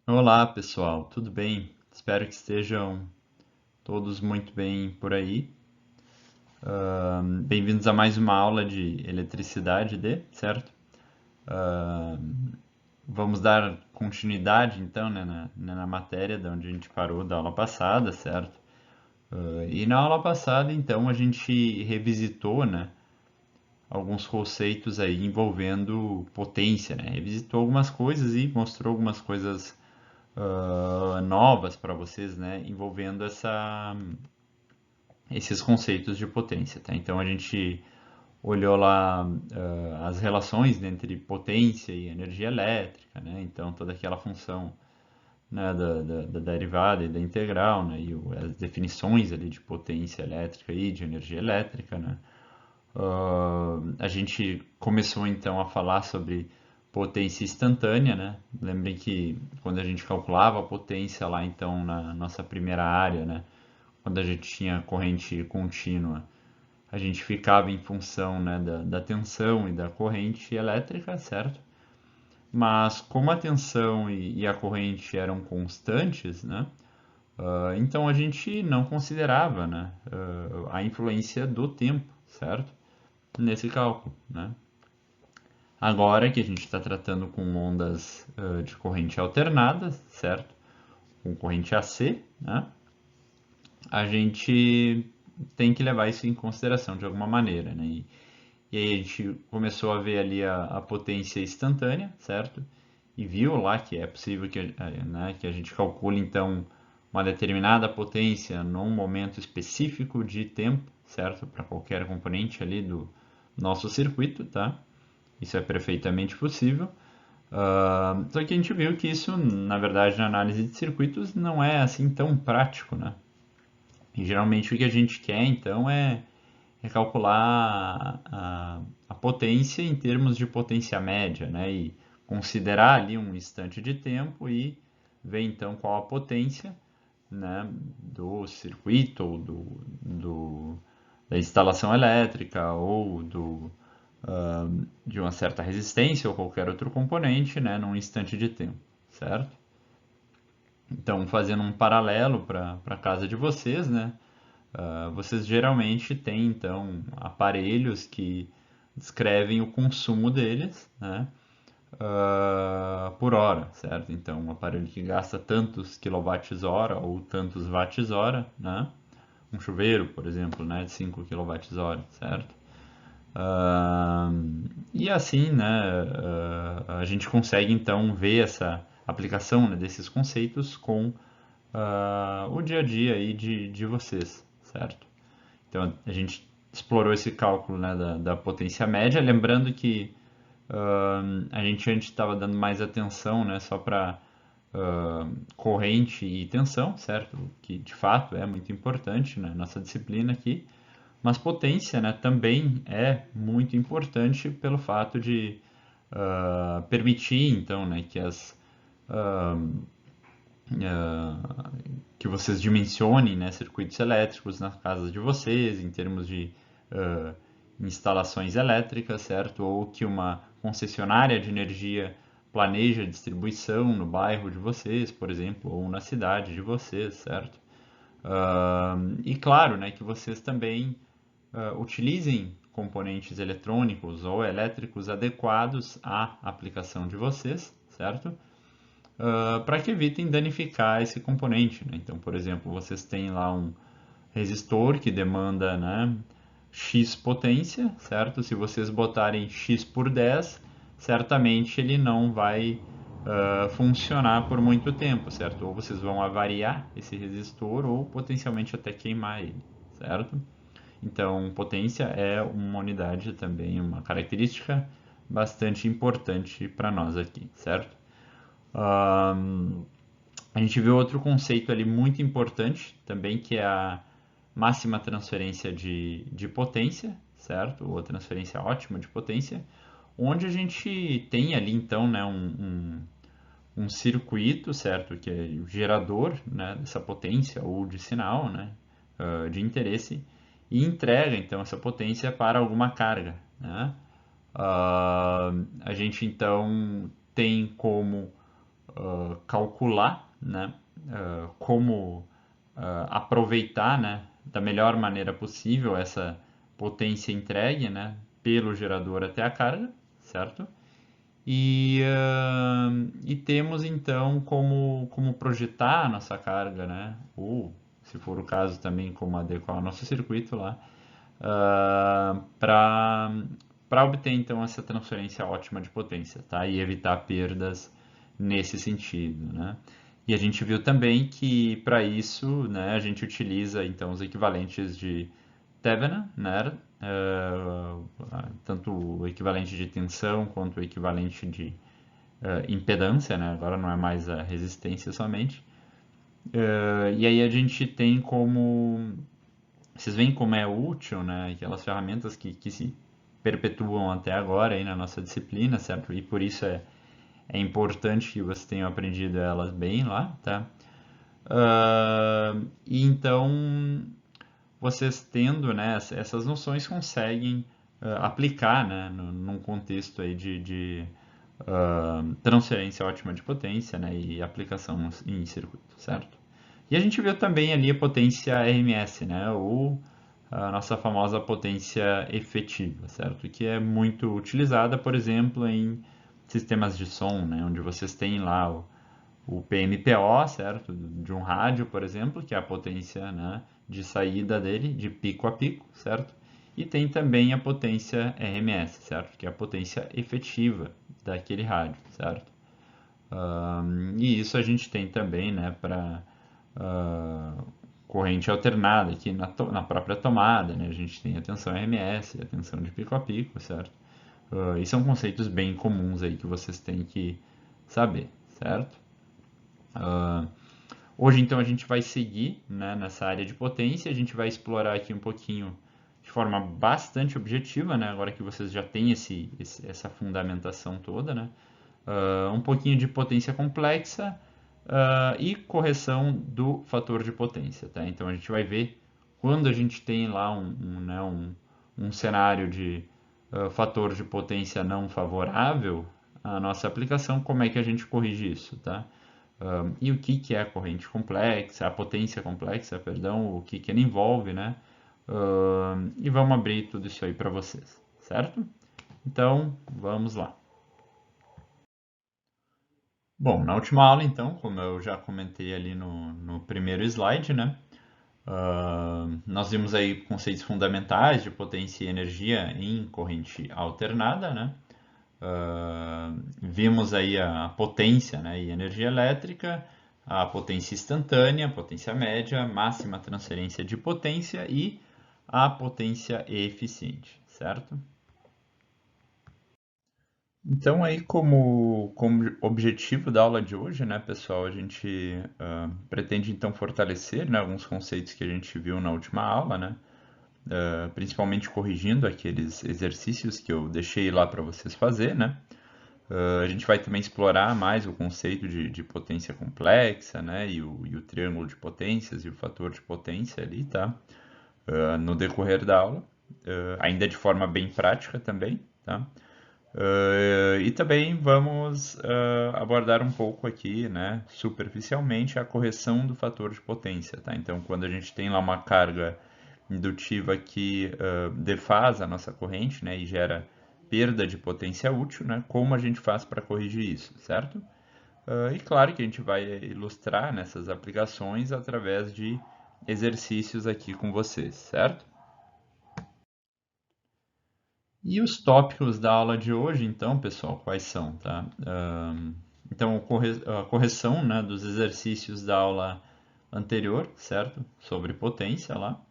Olá, pessoal, tudo bem? Espero que estejam todos muito bem por aí. Bem-vindos a mais uma aula de eletricidade certo? Vamos dar continuidade, então, né, na matéria de onde a gente parou da aula passada, certo? E na aula passada, então, a gente revisitou, né, alguns conceitos aí envolvendo potência, né? Revisitou algumas coisas e mostrou algumas coisas novas para vocês, né, envolvendo esses conceitos de potência, tá? Então a gente olhou lá as relações entre potência e energia elétrica, né? Então toda aquela função, né, da derivada e da integral, né? E as definições ali de potência elétrica e de energia elétrica, né? A gente começou então a falar sobre potência instantânea, né? Lembrem que quando a gente calculava a potência lá então na nossa primeira área, né? Quando a gente tinha corrente contínua, a gente ficava em função, né, da tensão e da corrente elétrica, certo? Mas como a tensão e a corrente eram constantes, né, então a gente não considerava, né, a influência do tempo, certo? Nesse cálculo, né? Agora que a gente está tratando com ondas de corrente alternada, certo? Com corrente AC, né? A gente tem que levar isso em consideração de alguma maneira, né? E aí a gente começou a ver ali a potência instantânea, certo? E viu lá que é possível que a gente calcule então uma determinada potência num momento específico de tempo, certo? Para qualquer componente ali do nosso circuito, tá? Isso é perfeitamente possível. Só que a gente viu que isso, na verdade, na análise de circuitos não é assim tão prático, né? E geralmente o que a gente quer então é calcular a potência em termos de potência média, né? E considerar ali um instante de tempo e ver então qual a potência, né, do circuito ou da instalação elétrica ou de uma certa resistência ou qualquer outro componente, né, num instante de tempo, certo? Então, fazendo um paralelo para a casa de vocês, né? Vocês geralmente têm então aparelhos que descrevem o consumo deles, né, por hora, certo? Então, um aparelho que gasta tantos quilowatts-hora ou tantos watts-hora, né? Um chuveiro, por exemplo, né, de 5 quilowatts-hora, certo? E assim, né, a gente consegue então ver essa aplicação, né, desses conceitos com o dia a dia aí de vocês, certo? Então a gente explorou esse cálculo, né, da potência média, lembrando que a gente antes estava dando mais atenção, né, só para corrente e tensão, certo? Que de fato é muito importante na nossa disciplina aqui, mas potência, né, também é muito importante pelo fato de permitir, então, né, que vocês dimensionem, né, circuitos elétricos nas casas de vocês, em termos de uh, instalações elétricas, certo? Ou que uma concessionária de energia planeja a distribuição no bairro de vocês, por exemplo, ou na cidade de vocês, certo? E claro, né, que vocês também utilizem componentes eletrônicos ou elétricos adequados à aplicação de vocês, certo? Para que evitem danificar esse componente, né? Então, por exemplo, vocês têm lá um resistor que demanda, né, X potência, certo? Se vocês botarem X por 10, certamente ele não vai funcionar por muito tempo, certo? Ou vocês vão avariar esse resistor ou potencialmente até queimar ele, certo? Então, potência é uma unidade também, uma característica bastante importante para nós aqui, certo? Um, a gente vê outro conceito ali muito importante também, que é a máxima transferência de potência, certo? Ou a transferência ótima de potência, onde a gente tem ali então, né, um circuito, certo? Que é o gerador, né, dessa potência ou de sinal, né, de interesse, e entrega então essa potência para alguma carga, né? A gente então tem como calcular, né, como aproveitar, né, da melhor maneira possível essa potência entregue, né, pelo gerador até a carga, certo? E temos então como projetar a nossa carga, né? Ou, se for o caso, também como adequar o nosso circuito lá, para obter então essa transferência ótima de potência, tá? E evitar perdas nesse sentido, né? E a gente viu também que para isso, né, a gente utiliza então os equivalentes de Thevenin, né? Tanto o equivalente de tensão quanto o equivalente de impedância, né? Agora não é mais a resistência somente. E aí a gente tem como. Vocês veem como é útil, né? Aquelas ferramentas que se perpetuam até agora aí na nossa disciplina, certo? E por isso é importante que vocês tenham aprendido elas bem lá, tá? E então vocês tendo, né, essas noções conseguem aplicar, né, num contexto aí de transferência ótima de potência, né, e aplicação em circuito, certo? E a gente viu também ali a potência RMS, né, ou a nossa famosa potência efetiva, certo? Que é muito utilizada, por exemplo, em sistemas de som, né, onde vocês têm lá o PMPO, certo? De um rádio, por exemplo, que é a potência, né, de saída dele, de pico a pico, certo? E tem também a potência RMS, certo? Que é a potência efetiva daquele rádio, certo? E isso a gente tem também, né, para corrente alternada aqui na própria tomada, né? A gente tem a tensão RMS, a tensão de pico a pico, certo? E são conceitos bem comuns aí que vocês têm que saber, certo? Hoje, então, a gente vai seguir, né, nessa área de potência, a gente vai explorar aqui um pouquinho de forma bastante objetiva, né, agora que vocês já têm essa fundamentação toda, né, um pouquinho de potência complexa e correção do fator de potência, tá? Então, a gente vai ver quando a gente tem lá um cenário de fator de potência não favorável à nossa aplicação, como é que a gente corrige isso, tá? E o que é a corrente complexa, a potência complexa, perdão, o que ela envolve, né? E vamos abrir tudo isso aí para vocês, certo? Então, vamos lá. Bom, na última aula, então, como eu já comentei ali no primeiro slide, né? Nós vimos aí conceitos fundamentais de potência e energia em corrente alternada, né? Vimos aí a potência, né, e energia elétrica, a potência instantânea, potência média, máxima transferência de potência e a potência eficiente, certo? Então aí como objetivo da aula de hoje, né, pessoal, a gente pretende então fortalecer, né, alguns conceitos que a gente viu na última aula, né, principalmente corrigindo aqueles exercícios que eu deixei lá para vocês fazer, né. A gente vai também explorar mais o conceito de potência complexa, né, e o triângulo de potências e o fator de potência ali, tá? No decorrer da aula, ainda de forma bem prática também, tá? E também vamos abordar um pouco aqui, né, superficialmente, a correção do fator de potência, tá? Então, quando a gente tem lá uma carga indutiva que defasa a nossa corrente, né, e gera perda de potência útil, né, como a gente faz para corrigir isso, certo? E claro que a gente vai ilustrar nessas aplicações através de exercícios aqui com vocês, certo? E os tópicos da aula de hoje, então, pessoal, quais são, tá? Então, a correção, né, dos exercícios da aula anterior, certo? Sobre potência lá.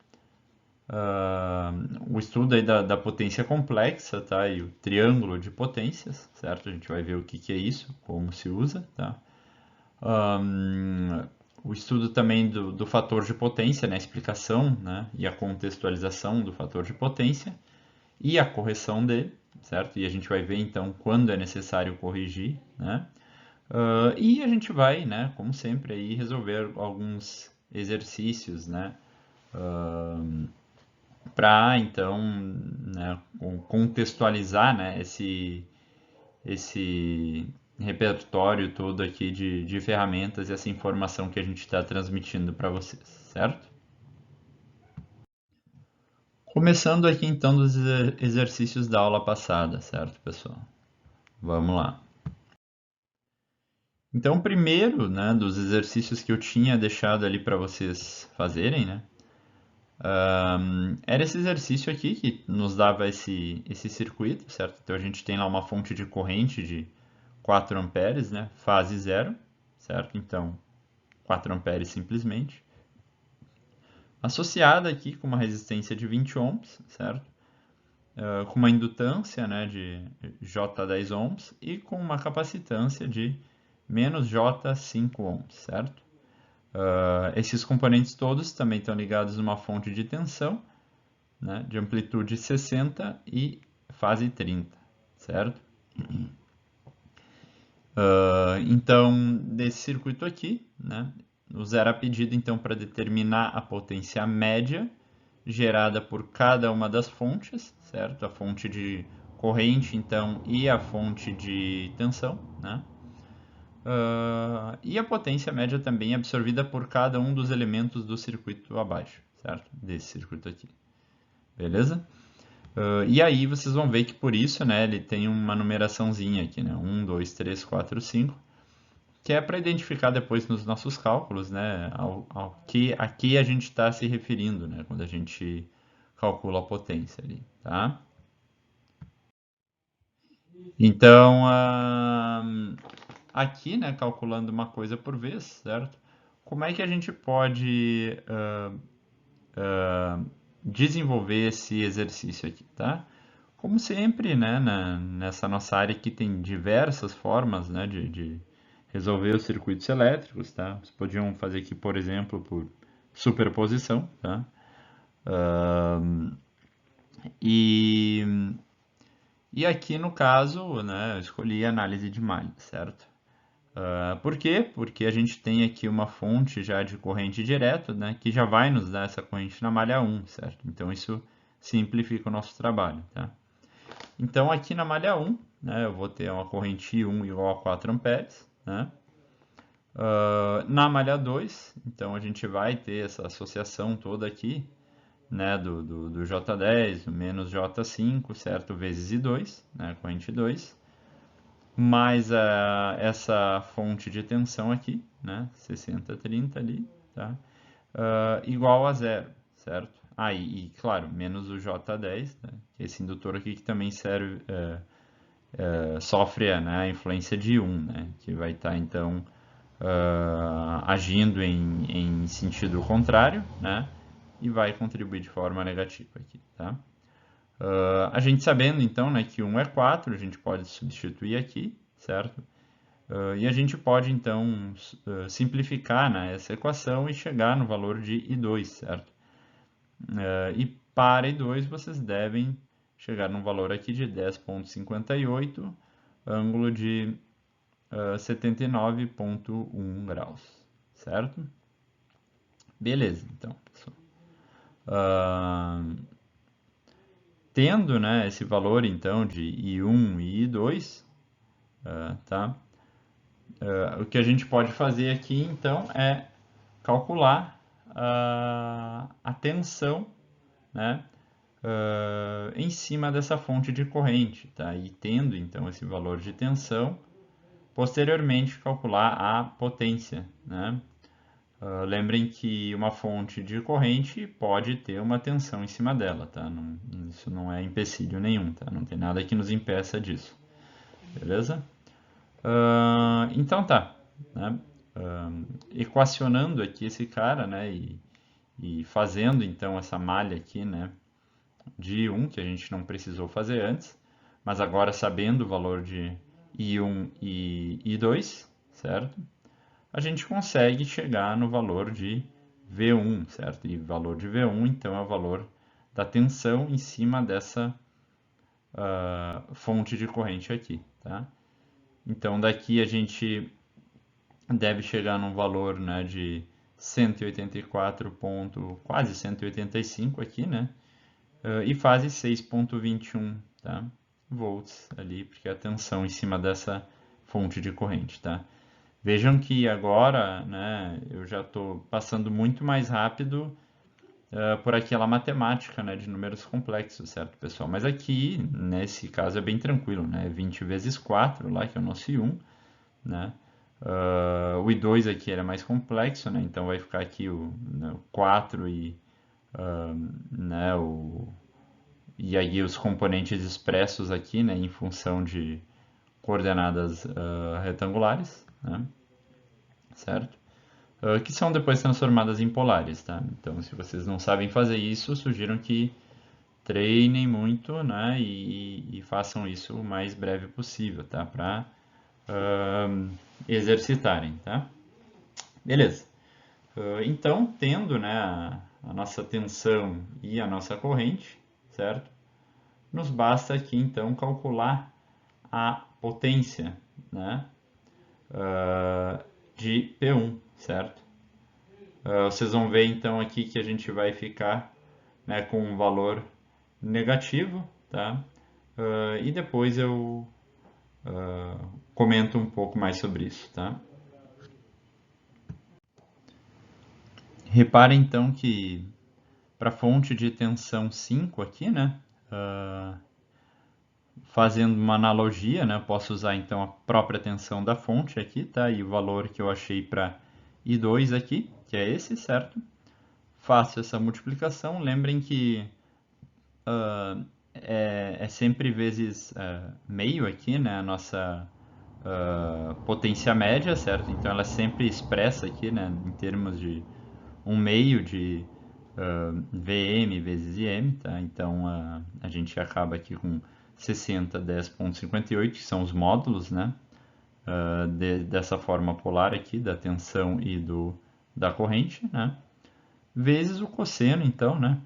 O estudo aí da potência complexa, tá? E o triângulo de potências, certo? A gente vai ver o que é isso, como se usa, tá? O estudo também do fator de potência, né? A explicação, né? E a contextualização do fator de potência e a correção dele, certo? E a gente vai ver então quando é necessário corrigir, né? E a gente vai, né, como sempre, aí resolver alguns exercícios, né, para então, né, contextualizar, né, esse repertório todo aqui de ferramentas e essa informação que a gente está transmitindo para vocês, certo? Começando aqui então dos exercícios da aula passada, certo, pessoal? Vamos lá. Então, o primeiro, né, dos exercícios que eu tinha deixado ali para vocês fazerem, né, era esse exercício aqui que nos dava esse circuito, certo? Então, a gente tem lá uma fonte de corrente de 4 amperes, né, fase zero, certo? Então, 4 amperes simplesmente. Associada aqui com uma resistência de 20 ohms, certo? Com uma indutância, né, de J10 ohms e com uma capacitância de menos J5 ohms, certo? Esses componentes todos também estão ligados numa fonte de tensão, né, de amplitude 60 e fase 30, certo? Então, desse circuito aqui, né, nos era pedido então para determinar a potência média gerada por cada uma das fontes, certo? A fonte de corrente, então, e a fonte de tensão, né? E a potência média também absorvida por cada um dos elementos do circuito abaixo, certo? Desse circuito aqui. Beleza? E aí vocês vão ver que por isso, né, ele tem uma numeraçãozinha aqui, né? 1, 2, 3, 4, 5, que é para identificar depois nos nossos cálculos, né, a que a gente está se referindo, né, quando a gente calcula a potência ali, tá? Então, aqui, né, calculando uma coisa por vez, certo? Como é que a gente pode desenvolver esse exercício aqui, tá? Como sempre, né, nessa nossa área aqui tem diversas formas, né, de resolver os circuitos elétricos, tá? Vocês podiam fazer aqui, por exemplo, por superposição, tá? Ahn, e, e aqui no caso, né, eu escolhi análise de malha, certo? Por quê? Porque a gente tem aqui uma fonte já de corrente direta, né, que já vai nos dar essa corrente na malha 1, certo? Então isso simplifica o nosso trabalho, tá? Então aqui na malha 1, né, eu vou ter uma corrente I1 igual a 4 amperes, né? Na malha 2, então a gente vai ter essa associação toda aqui, né, do J10, o menos J5, certo? Vezes I2, né, corrente 2, mais essa fonte de tensão aqui, né, 60, 30 ali, tá? Igual a zero, certo? E claro, menos o J10, né, que é esse indutor aqui que também serve, sofre, né, a influência de 1, né, que vai estar então agindo em sentido contrário, né, e vai contribuir de forma negativa aqui, tá? A gente sabendo então, né, que 1 é 4, a gente pode substituir aqui, certo? E a gente pode então simplificar, né, essa equação e chegar no valor de I2, certo? E para I2 vocês devem chegar num valor aqui de 10,58, ângulo de 79,1 graus, certo? Beleza, então, pessoal. Tendo, né, esse valor então de I1 e I2, tá? O que a gente pode fazer aqui então é calcular a tensão, né, em cima dessa fonte de corrente, tá? E tendo então esse valor de tensão, posteriormente calcular a potência, né? Lembrem que uma fonte de corrente pode ter uma tensão em cima dela, tá? Isso não é empecilho nenhum, tá? Não tem nada que nos impeça disso, beleza? Então tá, né? Equacionando aqui esse cara, né? E fazendo então essa malha aqui, né? De I1, que a gente não precisou fazer antes, mas agora sabendo o valor de I1 e I2, certo? A gente consegue chegar no valor de V1, certo? E o valor de V1, então, é o valor da tensão em cima dessa fonte de corrente aqui, tá? Então, daqui a gente deve chegar num valor, né, de 184 ponto, quase 185 aqui, né? E fase 6,21, tá? Volts ali, porque a tensão em cima dessa fonte de corrente, tá? Vejam que agora, né, eu já estou passando muito mais rápido por aquela matemática, né, de números complexos, certo, pessoal? Mas aqui, nesse caso, é bem tranquilo, né? 20 vezes 4 lá, que é o nosso I1, né? O I2 aqui era mais complexo, né? Então vai ficar aqui né, o 4 né, e aí os componentes expressos aqui, né, em função de coordenadas retangulares, né? Certo? Que são depois transformadas em polares, tá? Então, se vocês não sabem fazer isso, sugiro que treinem muito, né? E façam isso o mais breve possível, tá? Para exercitarem, tá? Beleza. Então, tendo, né, a nossa tensão e a nossa corrente, certo? Nos basta aqui, então, calcular a potência, né? De P1, certo? Vocês vão ver então aqui que a gente vai ficar, né, com um valor negativo, tá? E depois eu comento um pouco mais sobre isso, tá? Reparem então que para a fonte de tensão 5 aqui, né? Fazendo uma analogia, né? Posso usar então a própria tensão da fonte aqui, tá? E o valor que eu achei para I2 aqui, que é esse, certo? Faço essa multiplicação. Lembrem que é sempre vezes meio aqui, né? A nossa potência média, certo? Então ela é sempre expressa aqui, né? Em termos de um meio de VM vezes IM, tá? Então a gente acaba aqui com 60 10,58, que são os módulos, né? Dessa forma polar aqui, da tensão e da corrente, né? Vezes o cosseno, então, né?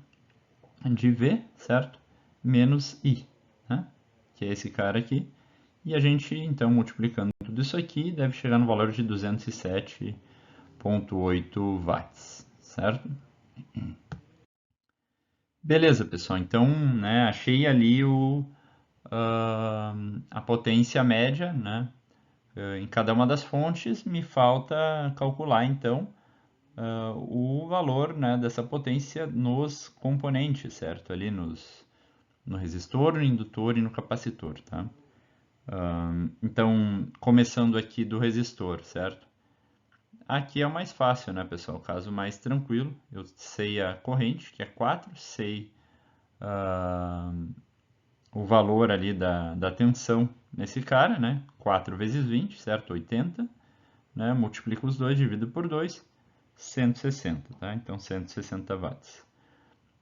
De V, certo? Menos I, né? Que é esse cara aqui. E a gente, então, multiplicando tudo isso aqui, deve chegar no valor de 207,8 watts, certo? Beleza, pessoal. Então, né, achei ali a potência média, né, em cada uma das fontes. Me falta calcular, então, o valor, né, dessa potência nos componentes, certo? Ali no resistor, no indutor e no capacitor, tá? Então, começando aqui do resistor, certo? Aqui é o mais fácil, né, pessoal? O caso mais tranquilo. Eu sei a corrente, que é 4, sei o valor ali da tensão nesse cara, né? 4 vezes 20, certo? 80, né? Multiplico os dois, divido por 2, 160, tá? Então, 160 watts.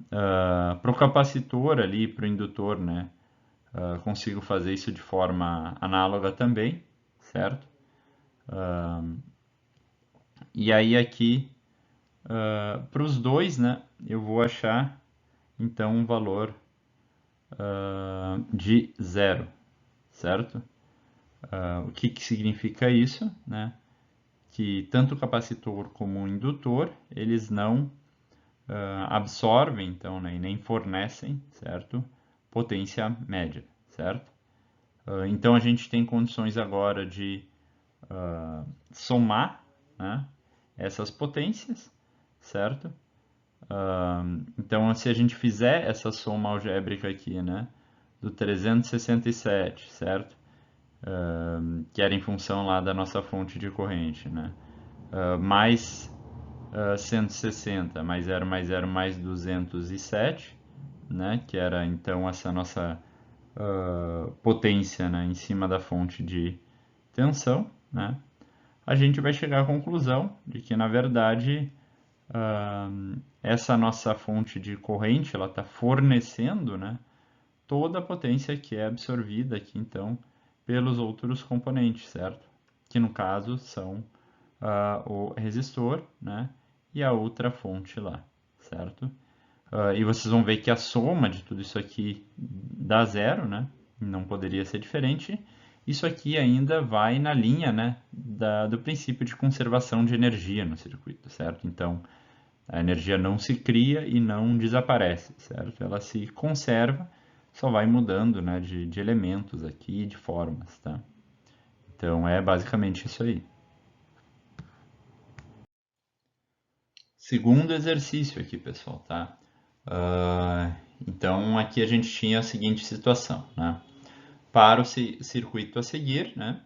Para o capacitor ali, para o indutor, né? Consigo fazer isso de forma análoga também, certo? E aí aqui, para os dois, né? Eu vou achar, então, um valor de zero, certo? O que, que significa isso, né? Que tanto o capacitor como o indutor, eles não absorvem, então, né, e nem fornecem, certo? Potência média, certo? Então a gente tem condições agora de somar, né, essas potências, certo? Então se a gente fizer essa soma algébrica aqui, né, do 367, certo? Que era em função lá da nossa fonte de corrente, né? Mais 160 mais 0 mais 0 mais 207, né? Que era então essa nossa potência, né? Em cima da fonte de tensão, né? A gente vai chegar à conclusão de que na verdade essa nossa fonte de corrente ela está fornecendo, né? Toda a potência que é absorvida aqui então pelos outros componentes, certo? Que no caso são o resistor, né? E a outra fonte lá, certo? E vocês vão ver que a soma de tudo isso aqui dá zero, né? Não poderia ser diferente. Isso aqui ainda vai na linha, né, do princípio de conservação de energia no circuito, certo? Então, a energia não se cria e não desaparece, certo? Ela se conserva, só vai mudando, né, de elementos aqui, de formas, tá? Então é basicamente isso aí. Segundo exercício aqui, pessoal, tá? Então aqui a gente tinha a seguinte situação, né? Para o circuito a seguir, né?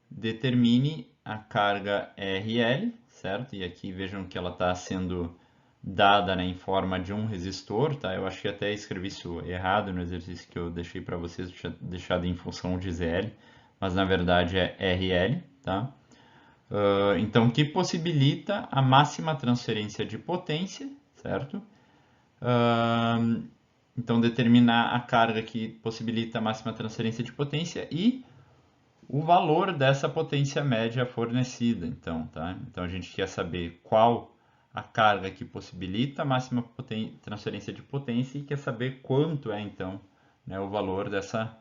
Determine a carga RL, certo? E aqui vejam que ela está sendo dada, né, em forma de um resistor, tá? Eu acho que até escrevi isso errado no exercício que eu deixei para vocês, eu tinha deixado em função de ZL, mas na verdade é RL, tá? Então, que possibilita a máxima transferência de potência, certo? Então, determinar a carga que possibilita a máxima transferência de potência e o valor dessa potência média fornecida. Então, tá? Então, a gente quer saber qual a carga que possibilita a máxima transferência de potência e quer saber quanto é, então, né, o valor dessa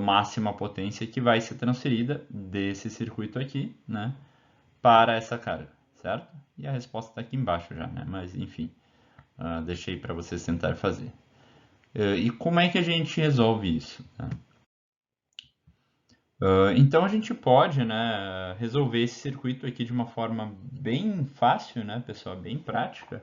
máxima potência que vai ser transferida desse circuito aqui, né, para essa carga, certo? E a resposta está aqui embaixo já, né? Mas, enfim, deixei para vocês tentarem fazer. E como é que a gente resolve isso? Tá? Então a gente pode, né, resolver esse circuito aqui de uma forma bem fácil, né, pessoal, bem prática,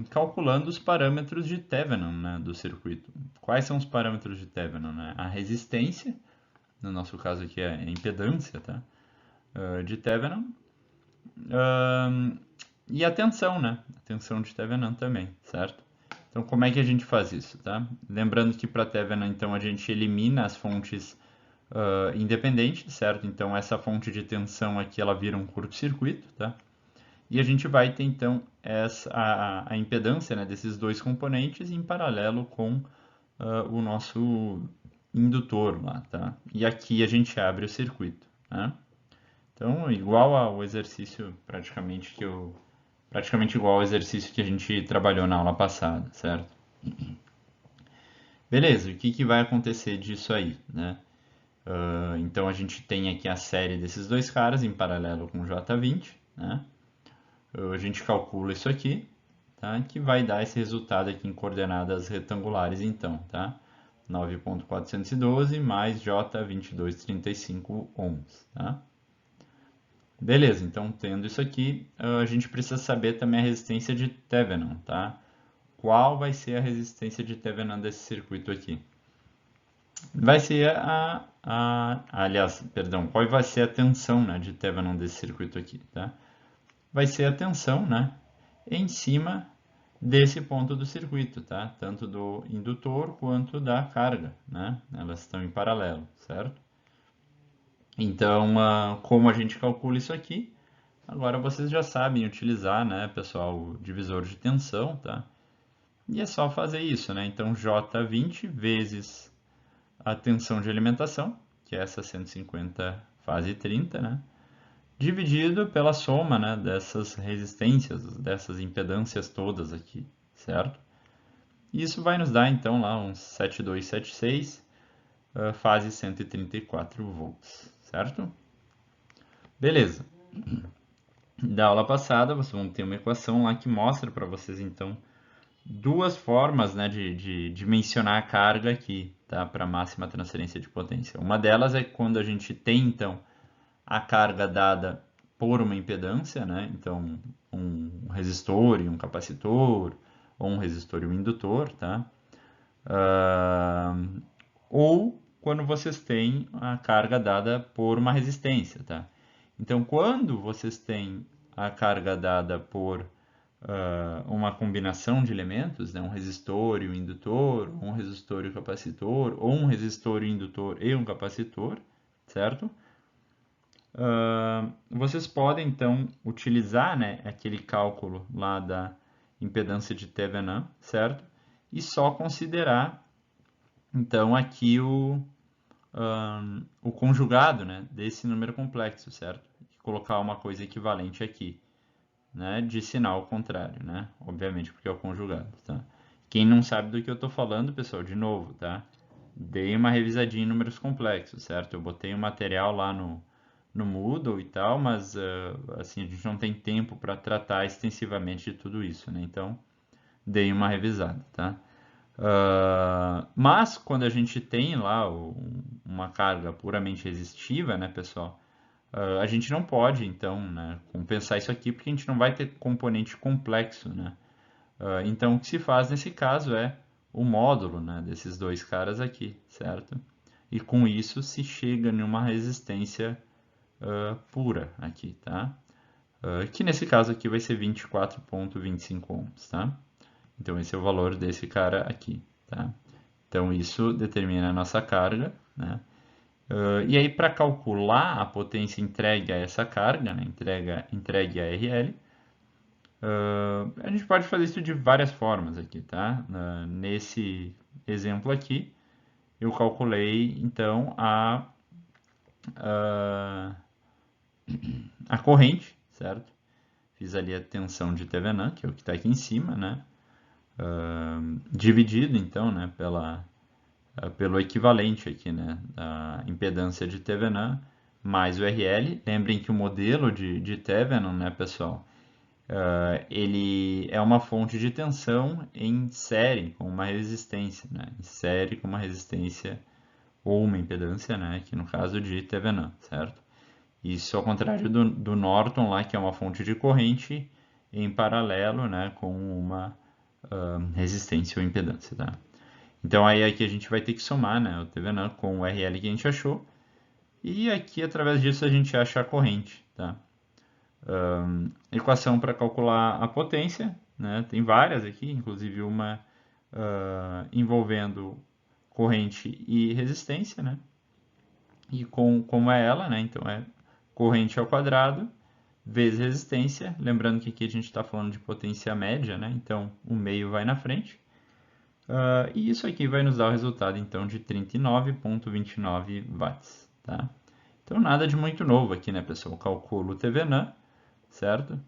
calculando os parâmetros de Thevenin, né, do circuito. Quais são os parâmetros de Thevenin? Né? A resistência, no nosso caso aqui é a impedância, tá? De Thevenin, e a tensão, né? A tensão de Thevenin também, certo? Então, como é que a gente faz isso, tá? Lembrando que para Thevenin, então, a gente elimina as fontes independentes, certo? Então, essa fonte de tensão aqui, ela vira um curto-circuito, tá? E a gente vai ter, então, a impedância, né, desses dois componentes em paralelo com o nosso indutor lá, tá? E aqui a gente abre o circuito, né? Então, igual ao exercício praticamente igual ao exercício que a gente trabalhou na aula passada, certo? Beleza, o que, que vai acontecer disso aí, né? Então a gente tem aqui a série desses dois caras em paralelo com o J20, né? A gente calcula isso aqui, tá? Que vai dar esse resultado aqui em coordenadas retangulares, então, tá? 9.412 mais J2235 ohms, tá? Beleza, então tendo isso aqui, a gente precisa saber também a resistência de Thevenin, tá? Qual vai ser a resistência de Thevenin desse circuito aqui? Vai ser aliás, perdão, qual vai ser a tensão, né, de Thevenin desse circuito aqui, tá? Vai ser a tensão, né, em cima desse ponto do circuito, tá? Tanto do indutor quanto da carga, né? Elas estão em paralelo, certo? Então, como a gente calcula isso aqui? Agora vocês já sabem utilizar, né, pessoal, o divisor de tensão, tá? E é só fazer isso, né? Então, J20 vezes a tensão de alimentação, que é essa 150 fase 30, né? Dividido pela soma, né, dessas resistências, dessas impedâncias todas aqui, certo? Isso vai nos dar, então, lá uns 7276, fase 134 volts, certo? Beleza. Da aula passada, vocês vão ter uma equação lá que mostra para vocês, então, duas formas, né, de dimensionar a carga aqui, tá, para máxima transferência de potência. Uma delas é quando a gente tem, então, a carga dada por uma impedância, né, então, um resistor e um capacitor, ou um resistor e um indutor, tá? Ou quando vocês têm a carga dada por uma resistência, tá? Então, quando vocês têm a carga dada por uma combinação de elementos, né? Um resistor e um indutor, um resistor e um capacitor, ou um resistor e um indutor e um capacitor, certo? Vocês podem, então, utilizar, né, aquele cálculo lá da impedância de Thevenin, certo? E só considerar, então, aqui o conjugado, né, desse número complexo, certo? E colocar uma coisa equivalente aqui, né, de sinal contrário, né? Obviamente, porque é o conjugado, tá? Quem não sabe do que eu estou falando, pessoal, de novo, tá? Dei uma revisadinha em números complexos, certo? Eu botei o material lá no Moodle e tal, mas assim, a gente não tem tempo para tratar extensivamente de tudo isso, né? Então, dei uma revisada, tá? Mas quando a gente tem lá uma carga puramente resistiva, né, pessoal, a gente não pode, então, né, compensar isso aqui porque a gente não vai ter componente complexo, né? Então, o que se faz nesse caso é o módulo, né, desses dois caras aqui, certo? E com isso se chega em uma resistência pura aqui, tá? Que nesse caso aqui vai ser 24,25 ohms, tá? Então esse é o valor desse cara aqui, tá? Então isso determina a nossa carga, né? E aí para calcular a potência entregue a essa carga, né? Entregue a RL, a gente pode fazer isso de várias formas aqui, tá? Nesse exemplo aqui, eu calculei então a, a corrente, certo? Fiz ali a tensão de Thevenin, que é o que está aqui em cima, né? Dividido então, né, pelo equivalente aqui, né, da impedância de Thevenin mais o RL. Lembrem que o modelo de Thevenin, né, pessoal, ele é uma fonte de tensão em série com uma resistência, né, em série com uma resistência ou uma impedância, né, que no caso de Thevenin, certo? Isso ao contrário do Norton lá, que é uma fonte de corrente em paralelo, né, com uma resistência ou impedância, tá? Então aí aqui a gente vai ter que somar, né, o Thevenin com o RL que a gente achou, e aqui através disso a gente acha a corrente, tá? Equação para calcular a potência, né? Tem várias aqui, inclusive uma envolvendo corrente e resistência, né? E como é ela, né? Então é corrente ao quadrado vezes resistência. Lembrando que aqui a gente está falando de potência média, né? Então o meio vai na frente. E isso aqui vai nos dar o resultado então de 39,29 watts, tá? Então nada de muito novo aqui, né, pessoal? Calculo o Thevenin, certo?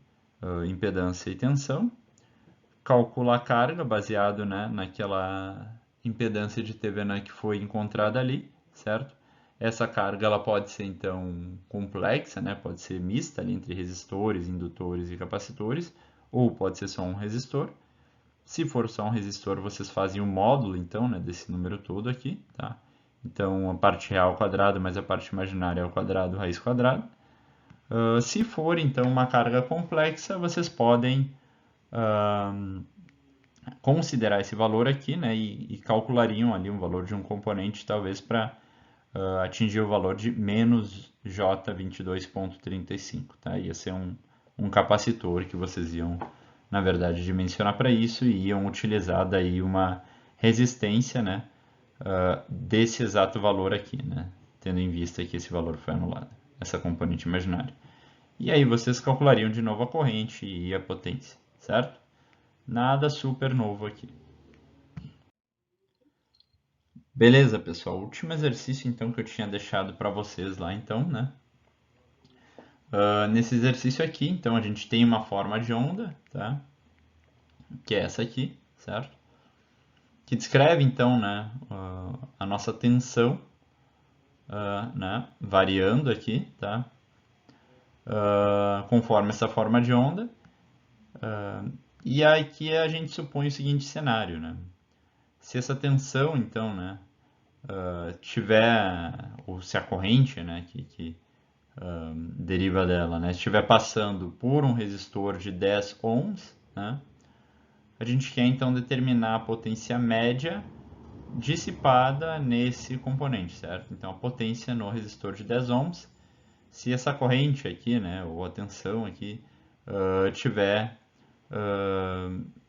Impedância e tensão. Calculo a carga baseado, né, naquela impedância de Thevenin que foi encontrada ali, certo? Essa carga ela pode ser então complexa, né? Pode ser mista ali entre resistores, indutores e capacitores, ou pode ser só um resistor. Se for só um resistor, vocês fazem o módulo, então, né, desse número todo aqui, tá? Então, a parte real ao quadrado mais a parte imaginária ao quadrado, raiz quadrada. Se for, então, uma carga complexa, vocês podem considerar esse valor aqui, né, e calculariam ali um valor de um componente, talvez, para atingir o valor de menos J22,35, tá? Ia ser um capacitor que vocês iam, na verdade, dimensionar para isso e iam utilizar daí uma resistência, né, desse exato valor aqui, né, tendo em vista que esse valor foi anulado, essa componente imaginária. E aí vocês calculariam de novo a corrente e a potência, certo? Nada super novo aqui. Beleza, pessoal. O último exercício então que eu tinha deixado para vocês lá, então, né? Nesse exercício aqui, então, a gente tem uma forma de onda, tá? Que é essa aqui, certo? Que descreve, então, né, a nossa tensão, né, variando aqui, tá? Conforme essa forma de onda. E aqui a gente supõe o seguinte cenário, né? Se essa tensão, então, né, tiver, ou se a corrente, né, que deriva dela, né, estiver passando por um resistor de 10 ohms, né, a gente quer então determinar a potência média dissipada nesse componente, certo? Então a potência no resistor de 10 ohms, se essa corrente aqui, né, ou a tensão aqui, tiver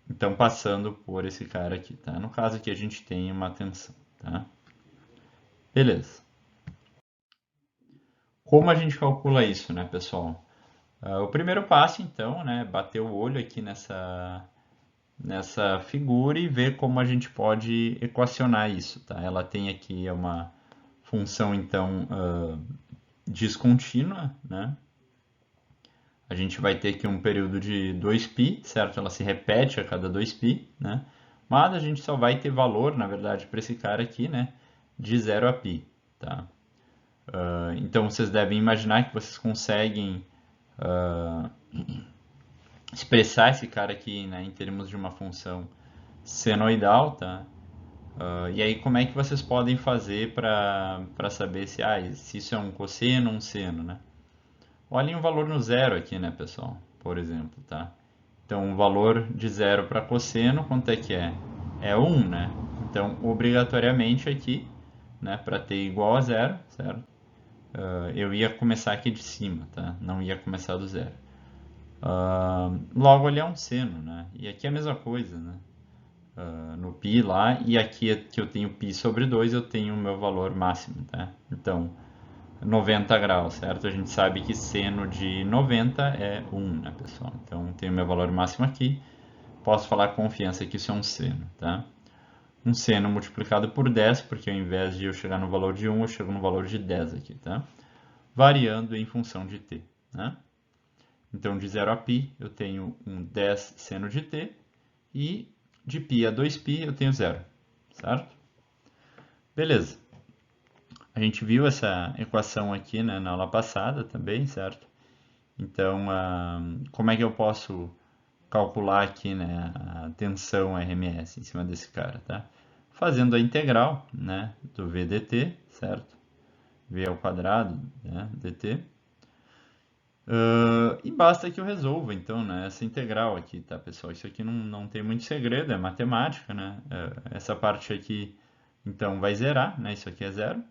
então passando por esse cara aqui, tá? No caso aqui a gente tem uma tensão, tá? Beleza. Como a gente calcula isso, né, pessoal? O primeiro passo, então, né, bater o olho aqui nessa figura e ver como a gente pode equacionar isso, tá? Ela tem aqui uma função, então, descontínua, né? A gente vai ter aqui um período de 2π, certo? Ela se repete a cada 2π, né? Mas a gente só vai ter valor, na verdade, para esse cara aqui, né? De 0 a π, tá? Então vocês devem imaginar que vocês conseguem expressar esse cara aqui, né, em termos de uma função senoidal, tá? E aí, como é que vocês podem fazer para saber se isso é um cosseno ou um seno, né? Olhem o valor no zero aqui, né, pessoal? Por exemplo, tá? Então, o valor de zero para cosseno, quanto é que é? É 1, né? Então, obrigatoriamente aqui, né, para t igual a zero, certo? Eu ia começar aqui de cima, tá? Não ia começar do zero. Logo, ele é um seno, né? E aqui é a mesma coisa, né? No π lá, e aqui que eu tenho π sobre 2, eu tenho o meu valor máximo, tá? Então, 90 graus, certo? A gente sabe que seno de 90 é 1, né, pessoal? Então, tenho o meu valor máximo aqui. Posso falar com confiança que isso é um seno, tá? Um seno multiplicado por 10, porque ao invés de eu chegar no valor de 1, eu chego no valor de 10 aqui, tá? Variando em função de t, né? Então, de 0 a π, eu tenho um 10 seno de t, e de π a 2π eu tenho 0, certo? Beleza. A gente viu essa equação aqui, né, na aula passada também, certo? Então, como é que eu posso calcular aqui, né, a tensão RMS em cima desse cara, tá? Fazendo a integral, né, do V dt, certo? V ao quadrado, né, dt. E basta que eu resolva, então, né, essa integral aqui, tá, pessoal? Isso aqui não tem muito segredo, é matemática, né? Essa parte aqui, então, vai zerar, né? Isso aqui é zero.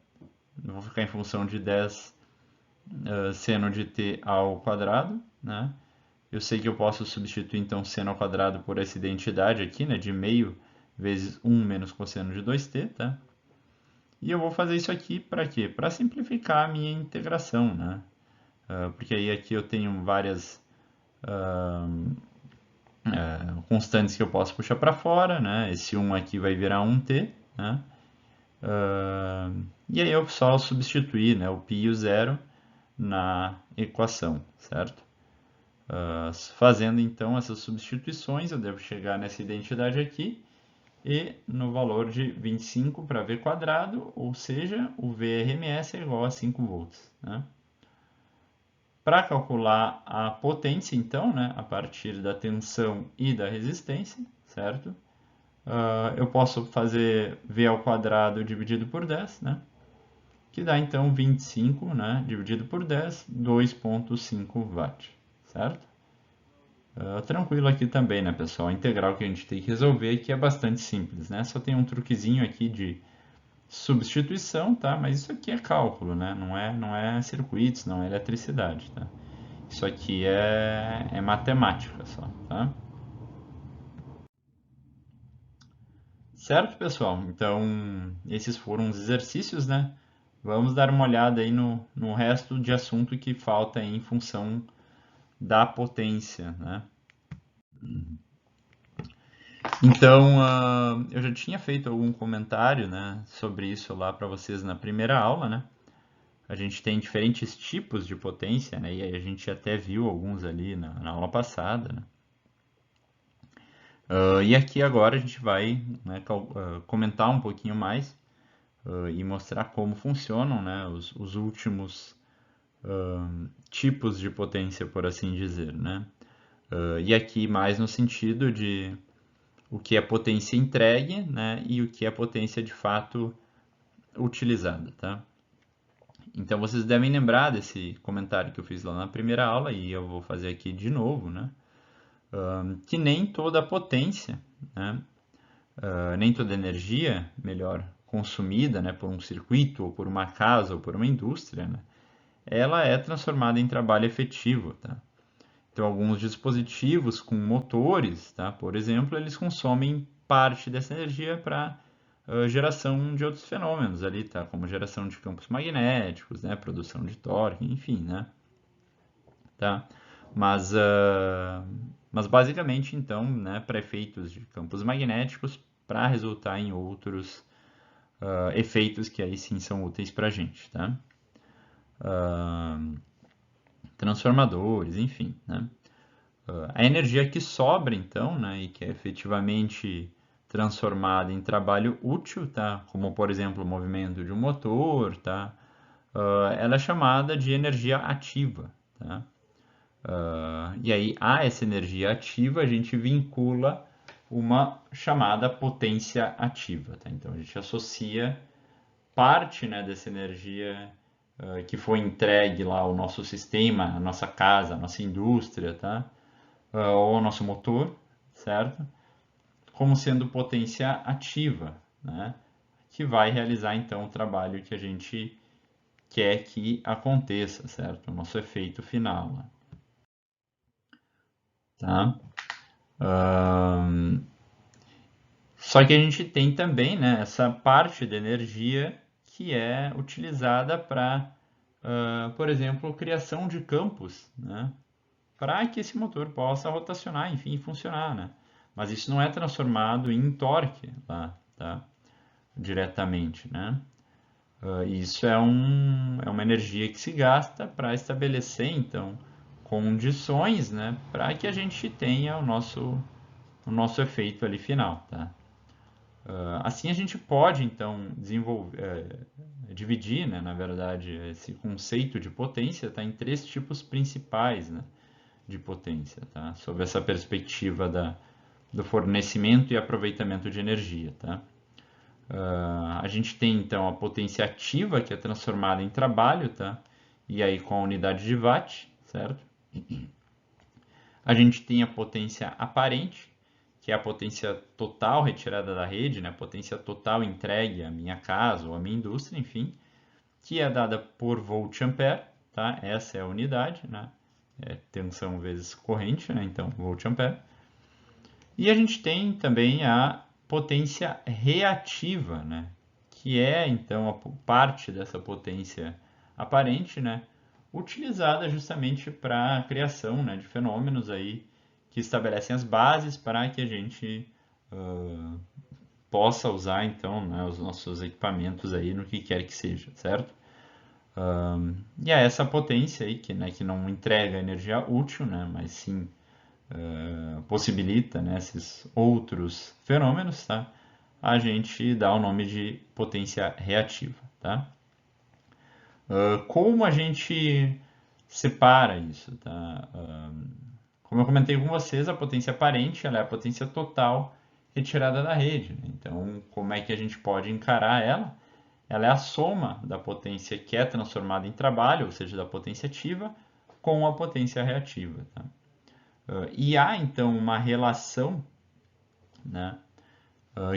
Eu vou ficar em função de 10 seno de t ao quadrado, né? Eu sei que eu posso substituir, então, seno ao quadrado por essa identidade aqui, né? De meio vezes 1 menos cosseno de 2t, tá? E eu vou fazer isso aqui para quê? Para simplificar a minha integração, né? Porque aí aqui eu tenho várias constantes que eu posso puxar para fora, né? Esse 1 aqui vai virar 1t, né? E aí eu só substituir, né, o π e o zero na equação, certo? Fazendo então essas substituições, eu devo chegar nessa identidade aqui e no valor de 25 para V quadrado, ou seja, o VRMS é igual a 5 volts, né? Para calcular a potência, então, né, a partir da tensão e da resistência, certo? Eu posso fazer V ao quadrado dividido por 10, né? Que dá então 25, né, dividido por 10, 2,5 watt, certo? Tranquilo aqui também, né, pessoal? A integral que a gente tem que resolver aqui é bastante simples, né? Só tem um truquezinho aqui de substituição, tá? Mas isso aqui é cálculo, né? Não é circuitos, não é eletricidade, tá? Isso aqui é matemática só, tá? Certo, pessoal? Então, esses foram os exercícios, né? Vamos dar uma olhada aí no resto de assunto que falta aí em função da potência, né? Então, eu já tinha feito algum comentário, né, sobre isso lá para vocês na primeira aula, né? A gente tem diferentes tipos de potência, né? E aí a gente até viu alguns ali na aula passada, né? E aqui agora a gente vai, né, comentar um pouquinho mais e mostrar como funcionam, né, os últimos tipos de potência, por assim dizer, né? E aqui mais no sentido de o que é potência entregue, né, e o que é potência de fato utilizada, tá? Então vocês devem lembrar desse comentário que eu fiz lá na primeira aula e eu vou fazer aqui de novo, né? Que nem toda potência, né, nem toda energia, melhor, consumida, né, por um circuito, ou por uma casa, ou por uma indústria, né, ela é transformada em trabalho efetivo, tá? Então, alguns dispositivos com motores, tá, por exemplo, eles consomem parte dessa energia para geração de outros fenômenos ali, tá, como geração de campos magnéticos, né, produção de torque, enfim, né, tá? Mas, mas basicamente, então, né, para efeitos de campos magnéticos, para resultar em outros efeitos que aí sim são úteis para a gente, tá? Transformadores, enfim, né? A energia que sobra, então, né, e que é efetivamente transformada em trabalho útil, tá? Como, por exemplo, o movimento de um motor, tá? Ela é chamada de energia ativa, tá? E aí, a essa energia ativa, a gente vincula uma chamada potência ativa, tá? Então a gente associa parte, né, dessa energia que foi entregue lá ao nosso sistema, à nossa casa, à nossa indústria, tá? Ou ao nosso motor, certo? Como sendo potência ativa, né? Que vai realizar então o trabalho que a gente quer que aconteça, certo? O nosso efeito final, né? Tá? Ahn, Só que a gente tem também, né, essa parte da energia que é utilizada para, por exemplo, criação de campos, né, para que esse motor possa rotacionar, enfim, funcionar, né? Mas isso não é transformado em torque lá, tá? Diretamente, né? Isso é uma energia que se gasta para estabelecer, então, condições, né, para que a gente tenha o nosso efeito ali final, tá? Assim a gente pode, então, dividir, né, na verdade, esse conceito de potência tá, em três tipos principais, né, de potência, tá? Sob essa perspectiva do fornecimento e aproveitamento de energia, tá? A gente tem, então, a potência ativa, que é transformada em trabalho, tá? E aí com a unidade de watt, certo? A gente tem a potência aparente, que é a potência total retirada da rede, né? A potência total entregue à minha casa ou à minha indústria, enfim, que é dada por volt-ampere, tá? Essa é a unidade, né? É tensão vezes corrente, né? Então, volt-ampere. E a gente tem também a potência reativa, né? Que é então a parte dessa potência aparente, né? Utilizada justamente para a criação, né, de fenômenos aí que estabelecem as bases para que a gente uh, possa usar então, né, os nossos equipamentos aí no que quer que seja, certo? E é essa potência aí que, né, que não entrega energia útil, né, mas sim possibilita, né, esses outros fenômenos, tá? A gente dá o nome de potência reativa, tá? Como a gente separa isso, tá? Como eu comentei com vocês, a potência aparente ela é a potência total retirada da rede, né? Então, como é que a gente pode encarar ela? Ela é a soma da potência que é transformada em trabalho, ou seja, da potência ativa, com a potência reativa, tá? E há então uma relação, né,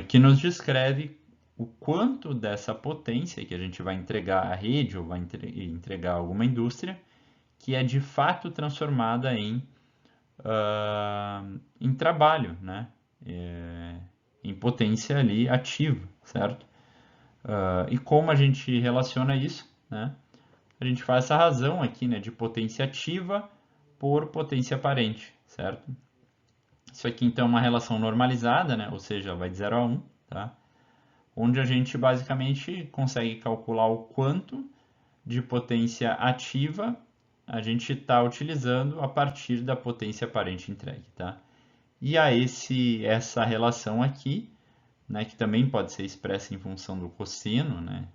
que nos descreve o quanto dessa potência que a gente vai entregar à rede ou vai entregar a alguma indústria, que é de fato transformada em trabalho, né? Em potência ali ativa, certo? E como a gente relaciona isso, né? A gente faz essa razão aqui, né, de potência ativa por potência aparente, certo? Isso aqui então é uma relação normalizada, né? Ou seja, vai de 0 a 1, tá? Onde a gente basicamente consegue calcular o quanto de potência ativa a gente está utilizando a partir da potência aparente entregue, tá? E a essa relação aqui, né, que também pode ser expressa em função do cosseno, né,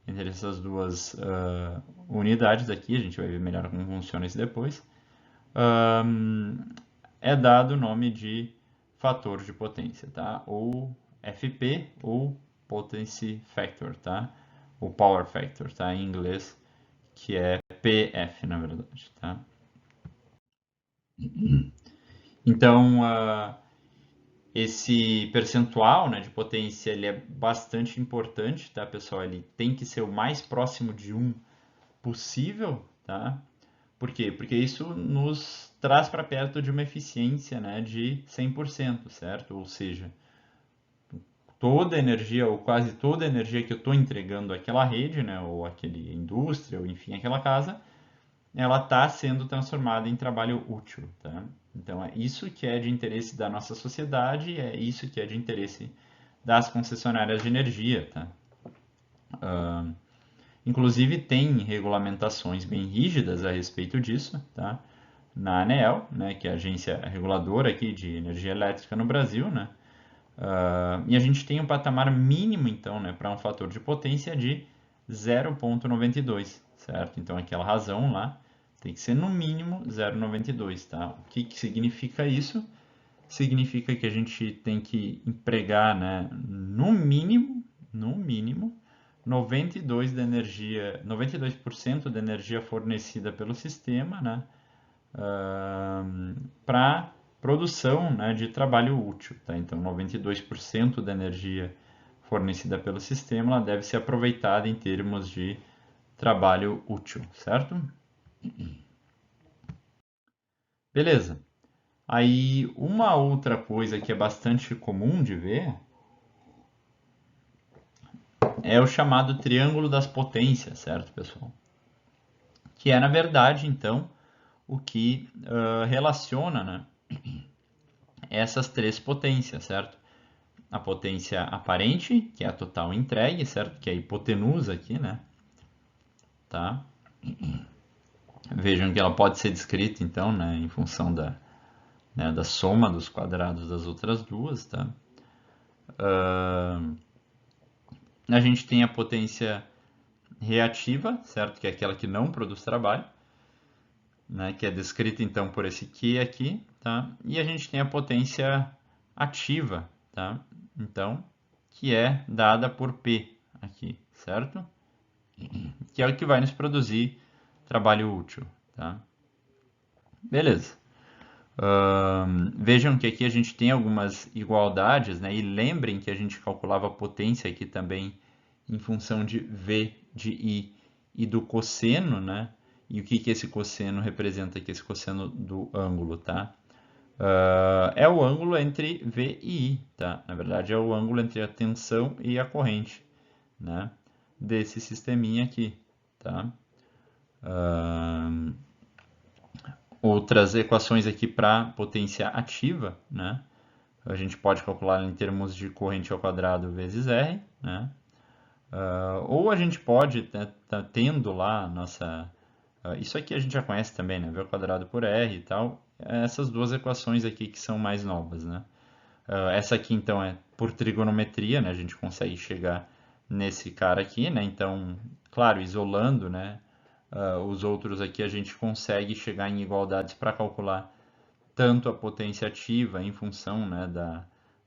entre essas duas unidades aqui, a gente vai ver melhor como funciona isso depois, é dado o nome de fator de potência, tá? Ou FP ou Potency Factor, tá? O Power Factor, tá? Em inglês, que é PF, na verdade, tá? Então, esse percentual, né, de potência ele é bastante importante, tá, pessoal? Ele tem que ser o mais próximo de um possível, tá? Por quê? Porque isso nos traz para perto de uma eficiência, né, de 100%, certo? Ou seja, toda a energia ou quase toda a energia que eu estou entregando àquela rede, né, ou àquela indústria, ou enfim, àquela casa, ela está sendo transformada em trabalho útil, tá? Então é isso que é de interesse da nossa sociedade, é isso que é de interesse das concessionárias de energia, tá? Inclusive tem regulamentações bem rígidas a respeito disso, tá? Na ANEEL, né, que é a agência reguladora aqui de energia elétrica no Brasil, né? E a gente tem um patamar mínimo, então, né, para um fator de potência de 0,92, certo? Então, aquela razão lá tem que ser no mínimo 0,92, tá? O que significa isso? significa que a gente tem que empregar, né, no mínimo, 92% da energia fornecida pelo sistema, né, para produção, né, de trabalho útil. Tá? Então, 92% da energia fornecida pelo sistema ela deve ser aproveitada em termos de trabalho útil, certo? Beleza. Aí, uma outra coisa que é bastante comum de ver é o chamado triângulo das potências, certo, pessoal? Que é, na verdade, então, o que relaciona, né, essas três potências, certo? A potência aparente, que é a total entregue, certo? Que é a hipotenusa aqui, né? Tá? Vejam que ela pode ser descrita, então, né, em função da soma dos quadrados das outras duas, tá? A gente tem a potência reativa, certo? Que é aquela que não produz trabalho, né? Que é descrita, então, por esse Q aqui, tá? E a gente tem a potência ativa, tá? Então, que é dada por P aqui, certo? Que é o que vai nos produzir trabalho útil, tá? Beleza. Vejam que aqui a gente tem algumas igualdades, né? E lembrem que a gente calculava a potência aqui também em função de V, de I e do cosseno, né? E o que que esse cosseno representa aqui, esse cosseno do ângulo, tá? É o ângulo entre V e I, tá? Na verdade, é o ângulo entre a tensão e a corrente, né? Desse sisteminha aqui, tá? Outras equações aqui para potência ativa, né? A gente pode calcular em termos de corrente ao quadrado vezes R, né? Ou a gente pode, né, tá tendo lá a nossa... isso aqui a gente já conhece também, né? V ao quadrado por R e tal. Essas duas equações aqui que são mais novas, né? Essa aqui, então, é por trigonometria, né? A gente consegue chegar nesse cara aqui, né? Então, claro, isolando, né? Os outros aqui a gente consegue chegar em igualdades para calcular tanto a potência ativa em função, né,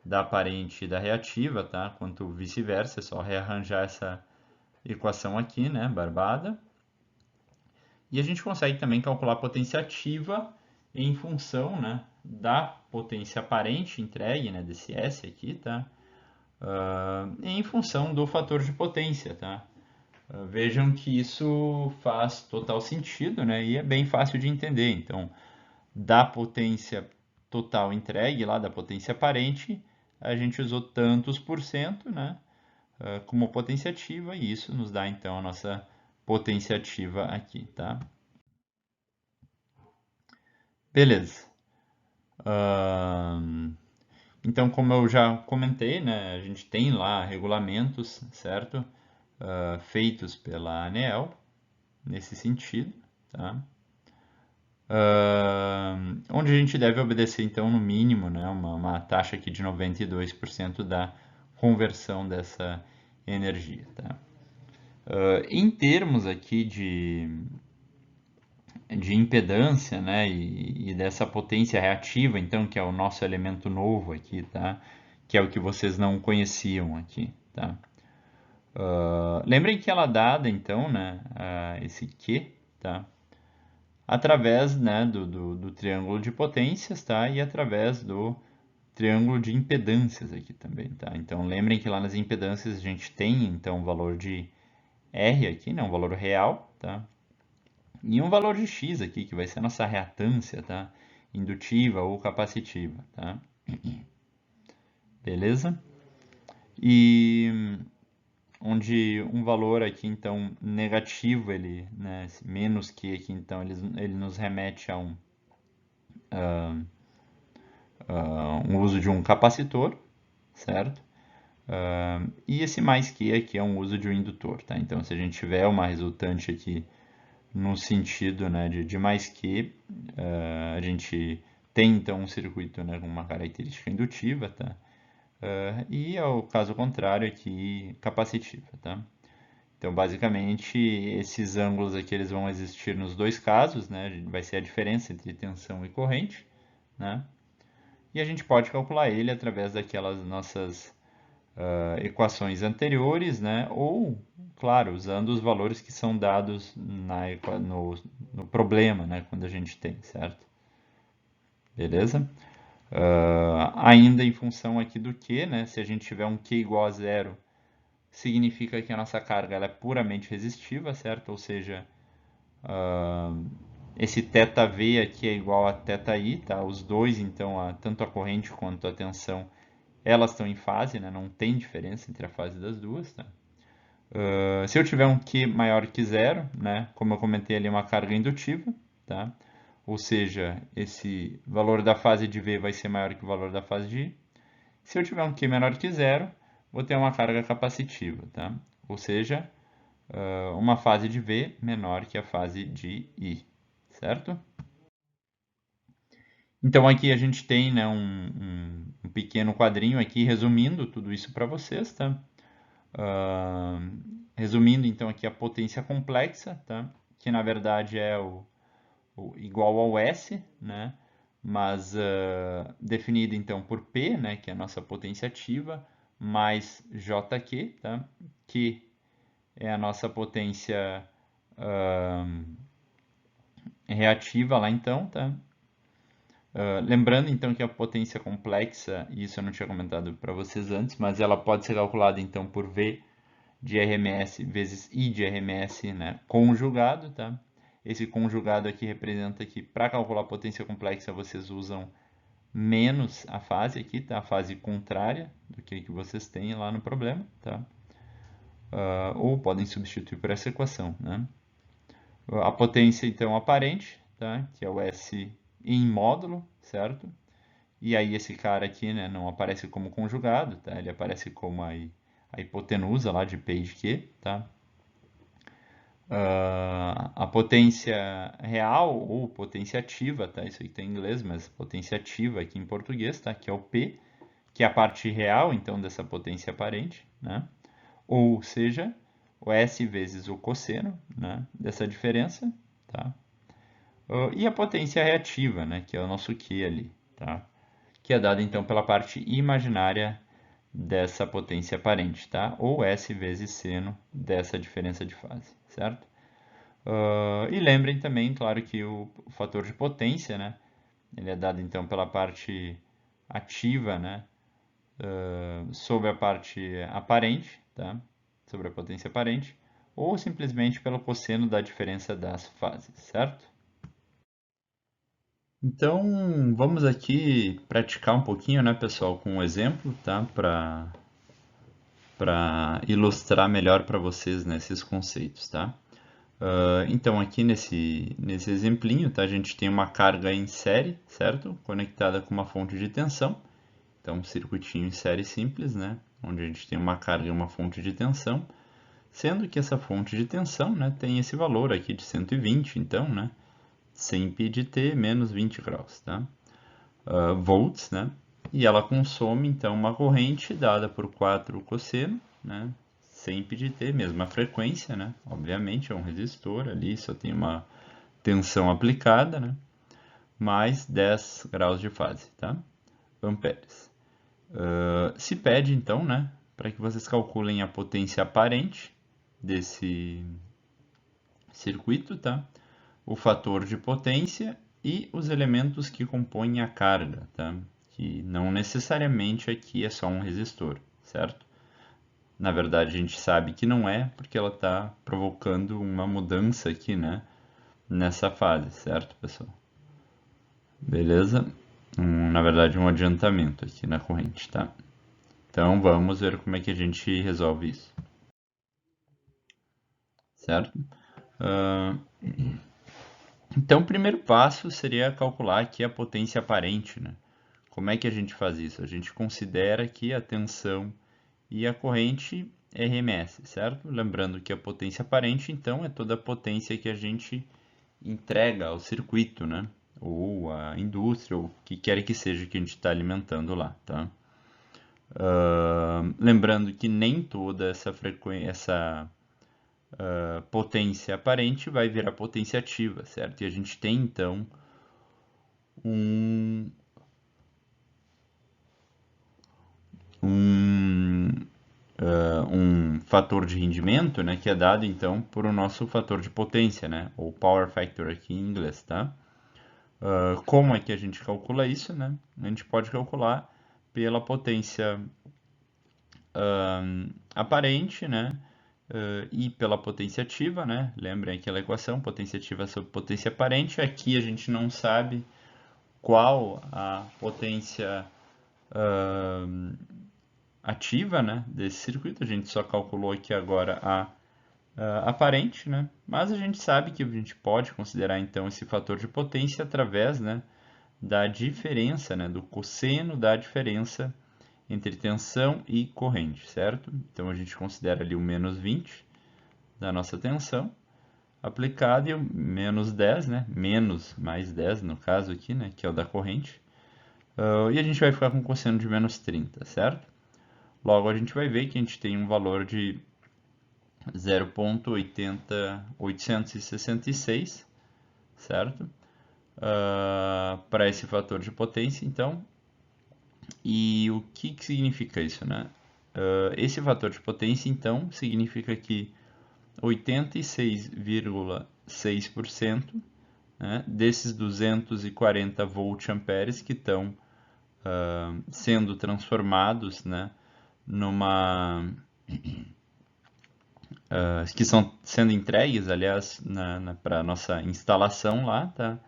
da aparente e da reativa, tá? Quanto vice-versa, é só rearranjar essa equação aqui, né, barbada. E a gente consegue também calcular a potência ativa em função, né, da potência aparente entregue, né, desse S aqui, tá? Em função do fator de potência, tá? Vejam que isso faz total sentido, né? E é bem fácil de entender. Então, da potência total entregue, lá da potência aparente, a gente usou tantos por cento, né? Como potência ativa, e isso nos dá então a nossa potência ativa aqui, tá? Beleza. Então, como eu já comentei, né, a gente tem lá regulamentos, certo? Feitos pela ANEEL, nesse sentido, tá? Onde a gente deve obedecer, então, no mínimo, né, uma taxa aqui de 92% da conversão dessa energia, tá? Em termos aqui de impedância, né, e dessa potência reativa, então, que é o nosso elemento novo aqui, tá? Que é o que vocês não conheciam aqui, tá? Lembrem que ela é dada, então, né, esse Q, tá? Através, né, do triângulo de potências, tá? E através do triângulo de impedâncias aqui também, tá? Então, lembrem que lá nas impedâncias a gente tem, então, o valor de R aqui, né, um valor real, tá? E um valor de X aqui, que vai ser a nossa reatância, tá? Indutiva ou capacitiva, tá? Beleza? E onde um valor aqui, então, negativo, ele, né, menos que aqui, então, ele nos remete a um uso de um capacitor, certo? E esse mais que aqui é um uso de um indutor, tá? Então, se a gente tiver uma resultante aqui no sentido, né, de mais que, a gente tem então um circuito, né, com uma característica indutiva, tá? E ao caso contrário aqui capacitiva, tá? Então basicamente esses ângulos aqui eles vão existir nos dois casos, né? Vai ser a diferença entre tensão e corrente, né? e a gente pode calcular ele através daquelas nossas equações anteriores, né? Ou, claro, usando os valores que são dados no problema, né? Quando a gente tem, certo? Beleza? Ainda em função aqui do Q, né? Se a gente tiver um Q igual a zero, significa que a nossa carga ela é puramente resistiva, certo? Ou seja, esse θV aqui é igual a θI, tá? Os dois, então, tanto a corrente quanto a tensão, elas estão em fase, né? Não tem diferença entre a fase das duas, tá? Se eu tiver um Q maior que zero, né? Como eu comentei ali, uma carga indutiva, tá? Ou seja, esse valor da fase de V vai ser maior que o valor da fase de I. Se eu tiver um Q menor que zero, vou ter uma carga capacitiva, tá? Ou seja, uma fase de V menor que a fase de I, certo? Então aqui a gente tem, né, um pequeno quadrinho aqui resumindo tudo isso para vocês, tá? Resumindo então aqui a potência complexa, tá? Que na verdade é o igual ao S, né? Mas definido então por P, né? Que é a nossa potência ativa, mais JQ, tá? Que é a nossa potência reativa lá então, tá? Lembrando então que a potência complexa, isso eu não tinha comentado para vocês antes, mas ela pode ser calculada então por V de RMS vezes I de RMS, né, conjugado, tá? Esse conjugado aqui representa que para calcular a potência complexa vocês usam menos a fase aqui, tá? A fase contrária do que vocês têm lá no problema, tá? Ou podem substituir por essa equação, né? A potência então aparente, tá? Que é o S em módulo, certo? E aí esse cara aqui, né, não aparece como conjugado, tá? Ele aparece como a hipotenusa lá de P e de Q, tá? A potência real ou potência ativa, tá? Isso aqui tem em inglês, mas potência ativa aqui em português, tá? Que é o P, que é a parte real, então, dessa potência aparente, né? Ou seja, o S vezes o cosseno, né? Dessa diferença, tá? E a potência reativa, né? Que é o nosso Q ali, tá? Que é dada, então, pela parte imaginária dessa potência aparente, tá? Ou S vezes seno dessa diferença de fase, certo? E lembrem também, claro, que o fator de potência, né? Ele é dado então pela parte ativa, né? Sobre a parte aparente, tá? Sobre a potência aparente, ou simplesmente pelo cosseno da diferença das fases, certo? Então, vamos aqui praticar um pouquinho, né, pessoal, com um exemplo, tá? Para ilustrar melhor para vocês, né, esses conceitos, tá? Então, aqui nesse exemplinho, tá, a gente tem uma carga em série, certo? Conectada com uma fonte de tensão. Então, um circuitinho em série simples, né? Onde a gente tem uma carga e uma fonte de tensão. Sendo que essa fonte de tensão, né, tem esse valor aqui de 120, então, né? 100 π de T menos 20 graus, tá? Volts, né? E ela consome, então, uma corrente dada por 4 cosseno, né? 100 π de T, mesma frequência, né? Obviamente é um resistor ali, só tem uma tensão aplicada, né? Mais 10 graus de fase, tá? Amperes. Se pede, então, né? Para que vocês calculem a potência aparente desse circuito, tá? O fator de potência e os elementos que compõem a carga, tá? Que não necessariamente aqui é só um resistor, certo? Na verdade, a gente sabe que não é, porque ela está provocando uma mudança aqui, né? Nessa fase, certo, pessoal? Beleza? Na verdade, um adiantamento aqui na corrente, tá? Então, vamos ver como é que a gente resolve isso, certo? Uh, então, o primeiro passo seria calcular aqui a potência aparente, né? Como é que a gente faz isso? A gente considera aqui a tensão e a corrente RMS, certo? Lembrando que a potência aparente, então, é toda a potência que a gente entrega ao circuito, né? Ou à indústria, ou o que quer que seja que a gente está alimentando lá, tá? Lembrando que nem toda essa frequência, essa potência aparente vai virar potência ativa, certo? E a gente tem então um fator de rendimento, né, que é dado então por o nosso fator de potência, né, ou power factor aqui em inglês, tá? Como é que a gente calcula isso, né? A gente pode calcular pela potência aparente, né? E pela potência ativa, né? Lembrem aquela equação, potência ativa sobre potência aparente. Aqui a gente não sabe qual a potência ativa, né, desse circuito. A gente só calculou aqui agora a aparente, né? Mas a gente sabe que a gente pode considerar então esse fator de potência através, né, da diferença, né, do cosseno da diferença entre tensão e corrente, certo? Então a gente considera ali o menos 20 da nossa tensão aplicada e o menos 10, né? Menos mais 10 no caso aqui, né? Que é o da corrente. E a gente vai ficar com cosseno de menos 30, certo? Logo a gente vai ver que a gente tem um valor de 0,866, certo? Para esse fator de potência, então. E o que significa isso, né? Esse fator de potência, então, significa que 86,6%, né, desses 240 volt-amperes que estão sendo transformados, né, que são sendo entregues, aliás, para a nossa instalação lá, tá?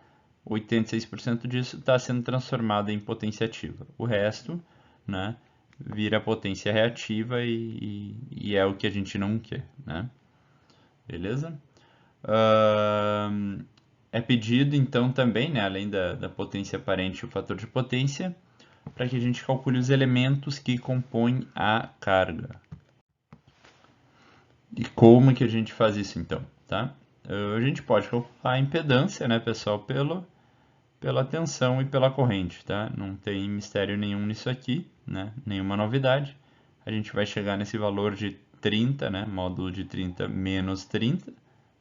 86% disso está sendo transformado em potência ativa. O resto, né, vira potência reativa e é o que a gente não quer, né? Beleza? É pedido, então, também, né, além da potência aparente e o fator de potência, para que a gente calcule os elementos que compõem a carga. E como que a gente faz isso, então, tá? A gente pode calcular a impedância, né, pessoal, pela tensão e pela corrente, tá? Não tem mistério nenhum nisso aqui, né? Nenhuma novidade. A gente vai chegar nesse valor de 30, né? Módulo de 30 menos 30,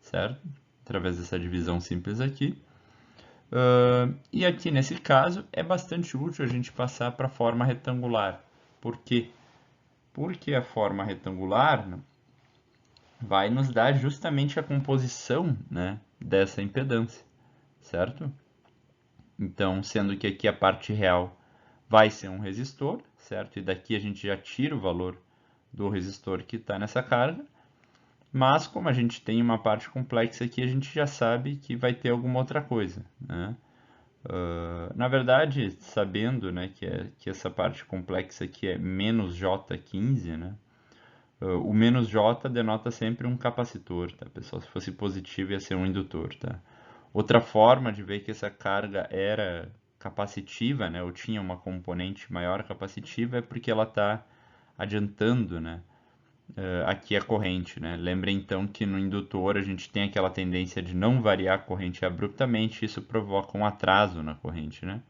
certo? Através dessa divisão simples aqui. E aqui nesse caso é bastante útil a gente passar para a forma retangular. Por quê? Porque a forma retangular, né, vai nos dar justamente a composição, né, dessa impedância, certo? Então, sendo que aqui a parte real vai ser um resistor, certo? E daqui a gente já tira o valor do resistor que está nessa carga. Mas como a gente tem uma parte complexa aqui, a gente já sabe que vai ter alguma outra coisa, né? Na verdade, sabendo, né, que essa parte complexa aqui é menos J15, né? O menos J denota sempre um capacitor, tá, pessoal? Se fosse positivo, ia ser um indutor, tá? Outra forma de ver que essa carga era capacitiva, né, ou tinha uma componente maior capacitiva, é porque ela está adiantando, né, aqui a corrente, né? Lembre então que no indutor a gente tem aquela tendência de não variar a corrente abruptamente, isso provoca um atraso na corrente, né?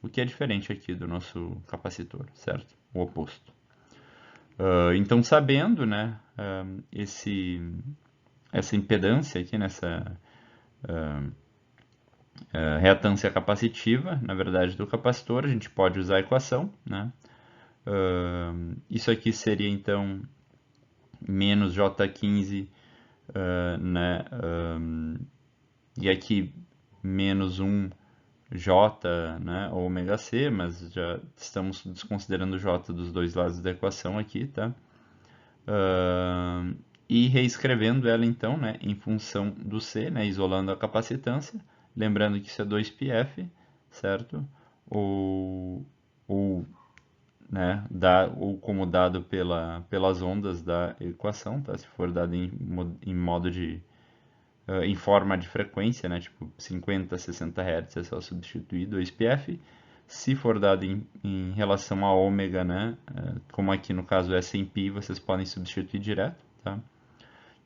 O que é diferente aqui do nosso capacitor, certo? O oposto. Então, sabendo, né, essa impedância aqui nessa reatância capacitiva, na verdade, do capacitor, a gente pode usar a equação, né? Isso aqui seria, então, menos J15, né? E aqui menos 1 J, né? Ou ômega C, mas já estamos desconsiderando o J dos dois lados da equação aqui, tá? E reescrevendo ela então, né, em função do C, né, isolando a capacitância, lembrando que isso é 2πf, certo? Ou, né, ou como dado pelas ondas da equação, tá? Se for dado em modo de em forma de frequência, né, tipo 50, 60 Hz, é só substituir 2πf. Se for dado em relação a ômega, né, como aqui no caso é 100π, vocês podem substituir direto, tá?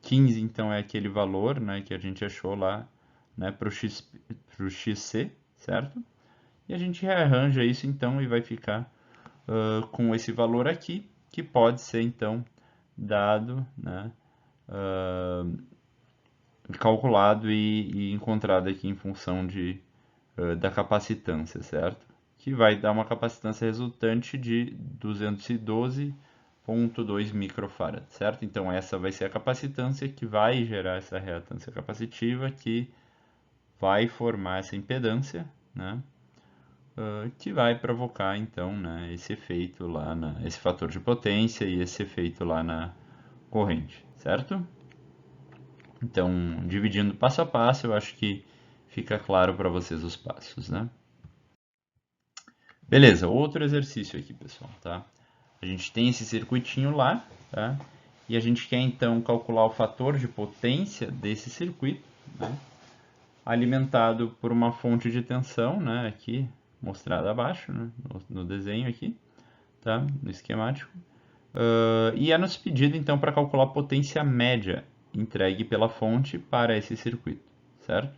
15 então é aquele valor, né, que a gente achou lá, né, para o xc, certo? E a gente rearranja isso então e vai ficar com esse valor aqui, que pode ser então dado, né, calculado e encontrado aqui em função da capacitância, certo? Que vai dar uma capacitância resultante de 212,6 0,2 microfarad, certo? Então essa vai ser a capacitância que vai gerar essa reatância capacitiva que vai formar essa impedância, né? Que vai provocar então, né, esse efeito lá, esse fator de potência e esse efeito lá na corrente, certo? Então, dividindo passo a passo, eu acho que fica claro para vocês os passos, né? Beleza, outro exercício aqui, pessoal, tá? A gente tem esse circuitinho lá, tá? E a gente quer então calcular o fator de potência desse circuito, né? Alimentado por uma fonte de tensão, né? Aqui mostrada abaixo, né? No desenho aqui, tá? No esquemático. E é nos pedido então para calcular a potência média entregue pela fonte para esse circuito, certo?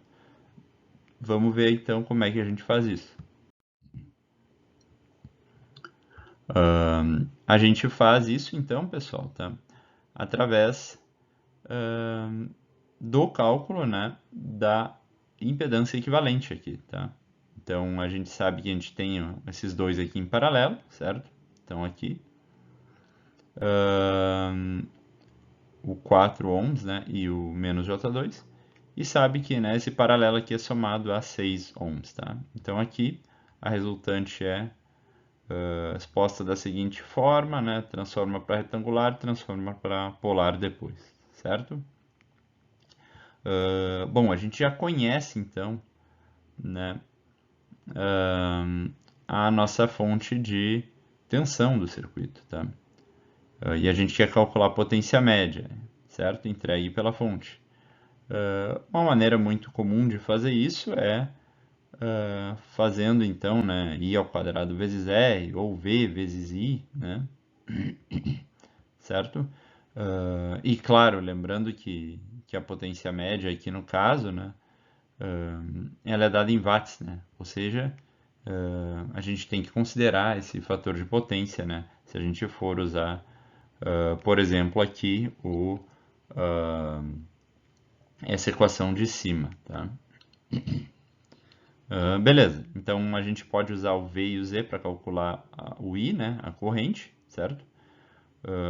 Vamos ver então como é que a gente faz isso. A gente faz isso então, pessoal, tá? Através do cálculo, né, da impedância equivalente aqui, tá? Então a gente sabe que a gente tem esses dois aqui em paralelo, certo? Então aqui o 4 ohms, né, e o menos J2, e sabe que, né, esse paralelo aqui é somado a 6 ohms, tá? Então aqui a resultante é exposta da seguinte forma, né, transforma para retangular, transforma para polar depois, certo? Bom, a gente já conhece então, né, a nossa fonte de tensão do circuito, tá? E a gente quer calcular a potência média, certo? Entregue pela fonte. Uma maneira muito comum de fazer isso é fazendo então, né, I ao quadrado vezes R ou V vezes I, né? Certo? E claro, lembrando que a potência média aqui no caso, né, ela é dada em watts, né? Ou seja, a gente tem que considerar esse fator de potência, né? Se a gente for usar, por exemplo, aqui essa equação de cima, tá? Beleza, então a gente pode usar o V e o Z para calcular o I, né? A corrente, certo?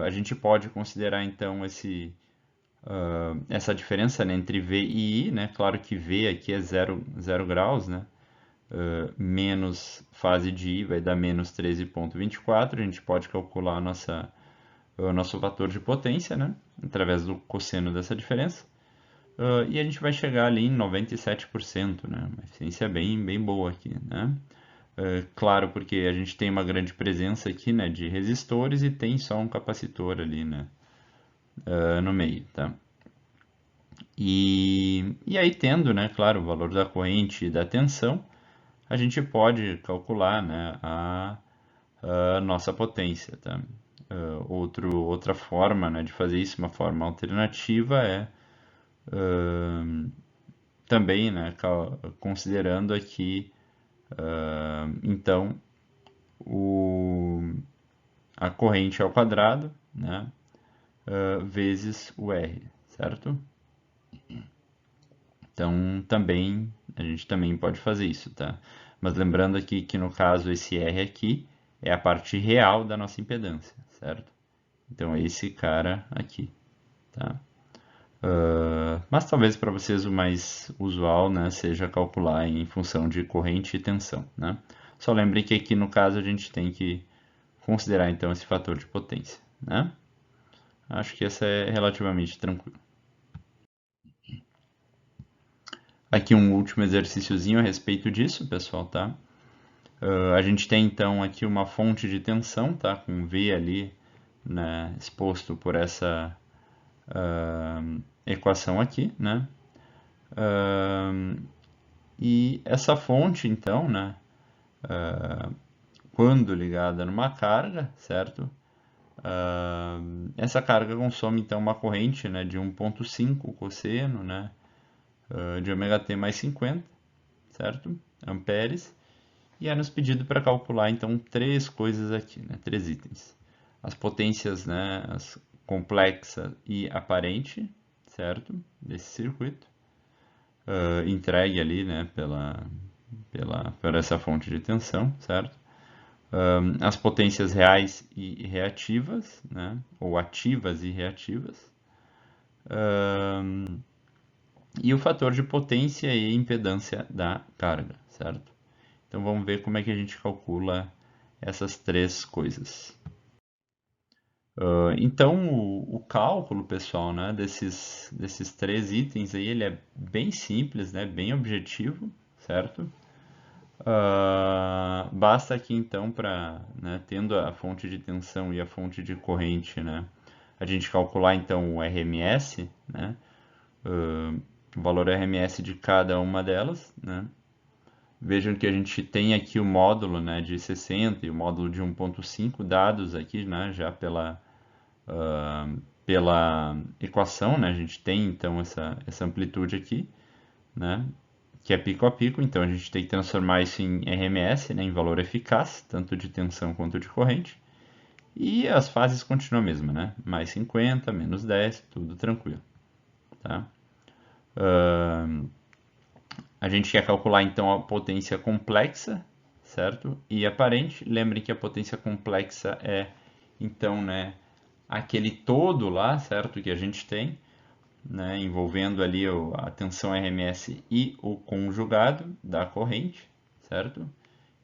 A gente pode considerar então essa diferença, né, entre V e I, né? Claro que V aqui é 0 graus, né? Menos fase de I vai dar menos 13,24. A gente pode calcular o nosso fator de potência, né? Através do cosseno dessa diferença. E a gente vai chegar ali em 97%, né? Uma eficiência bem boa aqui, né? Claro, porque a gente tem uma grande presença aqui, né, de resistores e tem só um capacitor ali, né, no meio, tá? E aí tendo, né, claro, o valor da corrente e da tensão, a gente pode calcular, né, a nossa potência, tá? Outra forma, né, de fazer isso, uma forma alternativa é também, né, considerando aqui, então, a corrente ao quadrado, né, vezes o R, certo? Então, também, a gente também pode fazer isso, tá? Mas lembrando aqui que no caso esse R aqui é a parte real da nossa impedância, certo? Então, é esse cara aqui, tá? Mas talvez para vocês o mais usual, né, seja calcular em função de corrente e tensão, né? Só lembre que aqui no caso a gente tem que considerar então esse fator de potência, né? Acho que essa é relativamente tranquilo. Aqui um último exercíciozinho a respeito disso, pessoal, tá? A gente tem então aqui uma fonte de tensão, tá? Com V ali, né, exposto por essa equação aqui, né? E essa fonte, então, né, quando ligada numa carga, certo? Essa carga consome então uma corrente, né, de 1,5 cosseno, né, de ômega t mais 50, certo? Amperes. E é nos pedido para calcular então três coisas aqui, né, três itens. As potências, né, as complexa e aparente, certo? Desse circuito. Entregue ali, né, por essa fonte de tensão, certo? as potências reais e reativas, né? Ou ativas e reativas, e o fator de potência e impedância da carga, certo? Então vamos ver como é que a gente calcula essas três coisas. Então o cálculo, pessoal, né, desses três itens aí, ele é bem simples, né, bem objetivo, certo? Basta aqui então para, né, tendo a fonte de tensão e a fonte de corrente, né, a gente calcular então o RMS, né, o valor RMS de cada uma delas, né. Vejam que a gente tem aqui o módulo, né, de 60 e o módulo de 1.5 dados aqui, né, já pela equação, né, a gente tem então essa amplitude aqui, né, que é pico a pico, então a gente tem que transformar isso em RMS, né, em valor eficaz, tanto de tensão quanto de corrente. E as fases continuam a mesma, né? Mais 50, menos 10, tudo tranquilo. Tá? A gente quer calcular então a potência complexa, certo? E aparente. Lembrem que a potência complexa é então, né, aquele todo lá, certo? Que a gente tem, né, envolvendo ali a tensão RMS e o conjugado da corrente, certo?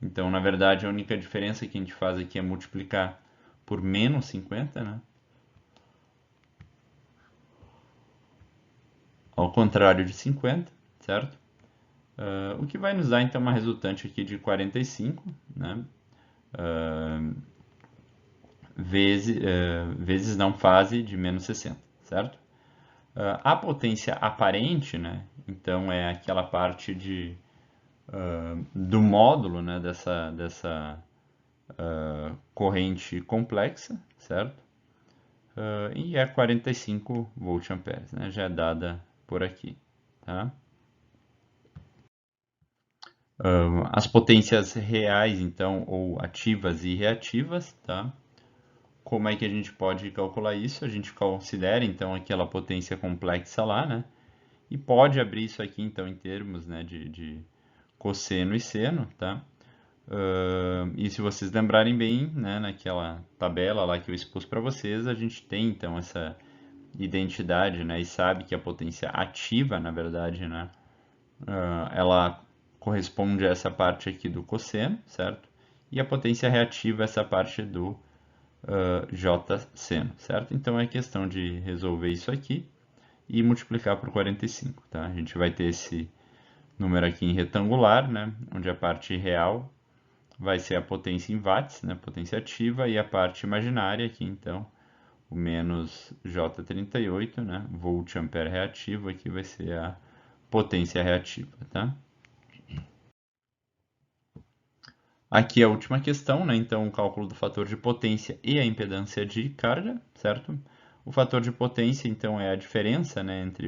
Então, na verdade, a única diferença que a gente faz aqui é multiplicar por menos 50, né? Ao contrário de 50, certo? O que vai nos dar então uma resultante aqui de 45, né? Vezes não fase de menos 60, certo? A potência aparente, né? Então é aquela parte do módulo, né? Dessa corrente complexa, certo? E é 45 volt-amperes, né? Já é dada por aqui, tá? As potências reais, então, ou ativas e reativas, tá? Como é que a gente pode calcular isso? A gente considera, então, aquela potência complexa lá, né? E pode abrir isso aqui, então, em termos, né, de cosseno e seno, tá? E se vocês lembrarem bem, né, naquela tabela lá que eu expus para vocês, a gente tem, então, essa identidade, né, e sabe que a potência ativa, na verdade, né, ela corresponde a essa parte aqui do cosseno, certo? E a potência reativa, essa parte do J seno, certo? Então é questão de resolver isso aqui e multiplicar por 45, tá? A gente vai ter esse número aqui em retangular, né? Onde a parte real vai ser a potência em watts, né? Potência ativa, e a parte imaginária aqui, então, o menos J38, né? Volt ampere reativo, aqui vai ser a potência reativa, tá? Aqui é a última questão, né? Então, o cálculo do fator de potência e a impedância de carga, certo? O fator de potência, então, é a diferença, né, entre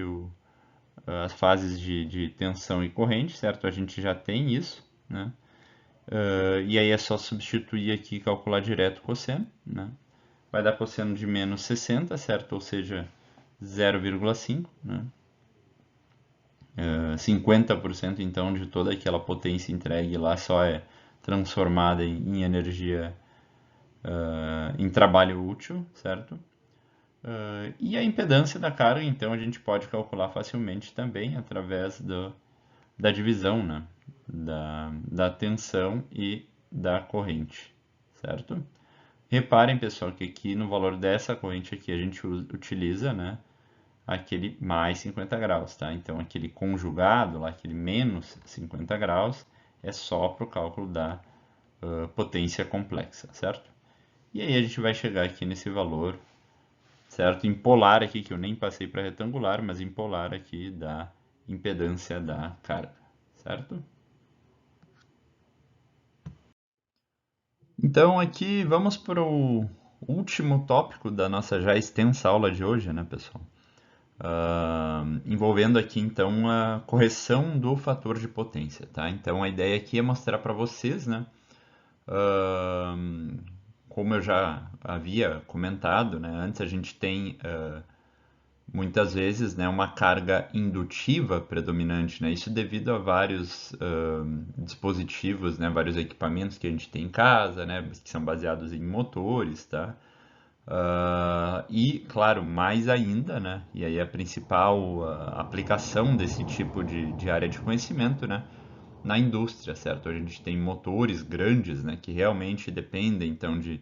as fases de tensão e corrente, certo? A gente já tem isso, né? E aí é só substituir aqui e calcular direto o cosseno, né? Vai dar cosseno de menos 60, certo? Ou seja, 0,5, né? 50% então de toda aquela potência entregue lá só é transformada em energia, em trabalho útil, certo? E a impedância da carga, então, a gente pode calcular facilmente também através da divisão, né? Da tensão e da corrente, certo? Reparem, pessoal, que aqui no valor dessa corrente aqui a gente utiliza, né, aquele mais 50 graus, tá? Então, aquele conjugado lá, aquele menos 50 graus, é só para o cálculo da potência complexa, certo? E aí a gente vai chegar aqui nesse valor, certo? Em polar aqui, que eu nem passei para retangular, mas em polar aqui da impedância da carga, certo? Então aqui vamos para o último tópico da nossa já extensa aula de hoje, né, pessoal? Envolvendo aqui então a correção do fator de potência, tá? Então a ideia aqui é mostrar para vocês, né, como eu já havia comentado, né, antes a gente tem muitas vezes, né, uma carga indutiva predominante, né? Isso devido a vários dispositivos, né, vários equipamentos que a gente tem em casa, né, que são baseados em motores, tá? E, claro, mais ainda, né? E aí a principal aplicação desse tipo de área de conhecimento, né? Na indústria, certo? A gente tem motores grandes, né? Que realmente dependem, então, de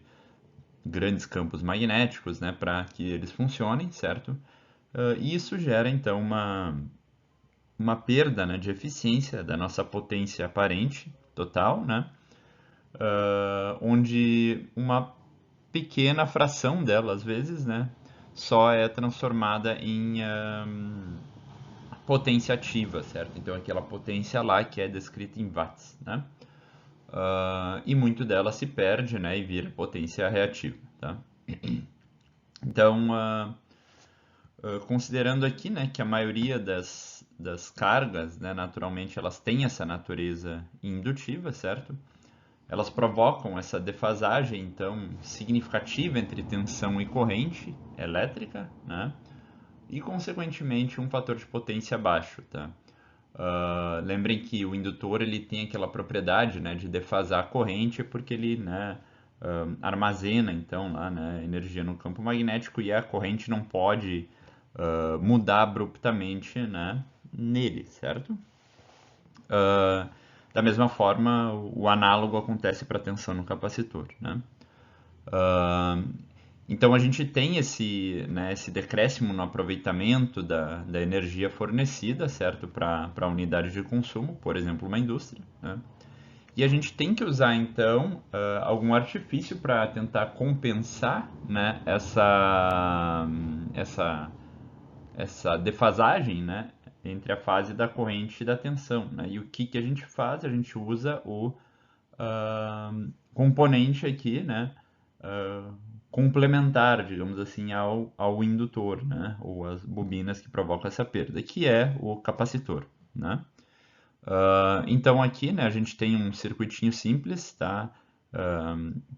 grandes campos magnéticos, né? Para que eles funcionem, certo? E isso gera, então, uma perda, né, de eficiência da nossa potência aparente total, né? Onde uma pequena fração dela, às vezes, né, só é transformada em potência ativa, certo? Então, aquela potência lá que é descrita em watts, né? E muito dela se perde, né, e vira potência reativa, tá? Então, considerando aqui, né, que a maioria das cargas, né, naturalmente, elas têm essa natureza indutiva, certo? Elas provocam essa defasagem, então, significativa entre tensão e corrente elétrica, né? E, consequentemente, um fator de potência baixo, tá? Lembrem que o indutor ele tem aquela propriedade, né, de defasar a corrente porque ele, né, armazena então lá, né, energia no campo magnético e a corrente não pode mudar abruptamente, né, nele, certo? Uh, da mesma forma, o análogo acontece para a tensão no capacitor, né? Uh, então a gente tem esse decréscimo no aproveitamento da energia fornecida, certo, para a unidade de consumo, por exemplo, uma indústria, né? E a gente tem que usar então algum artifício para tentar compensar, né, essa defasagem, né, entre a fase da corrente e da tensão, né? E o que a gente faz? A gente usa o componente aqui, né, uh, complementar, digamos assim, ao indutor, né, ou as bobinas que provocam essa perda, que é o capacitor, né? Então aqui, né, a gente tem um circuitinho simples, tá?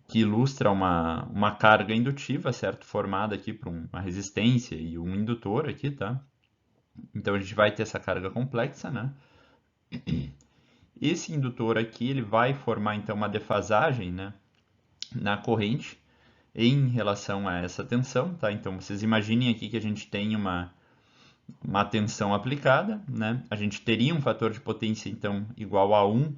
Que ilustra uma carga indutiva, certo? Formada aqui por uma resistência e um indutor aqui, tá? Então a gente vai ter essa carga complexa, né? Esse indutor aqui, ele vai formar então uma defasagem, né, na corrente em relação a essa tensão, tá? Então vocês imaginem aqui que a gente tem uma tensão aplicada, né? A gente teria um fator de potência então igual a 1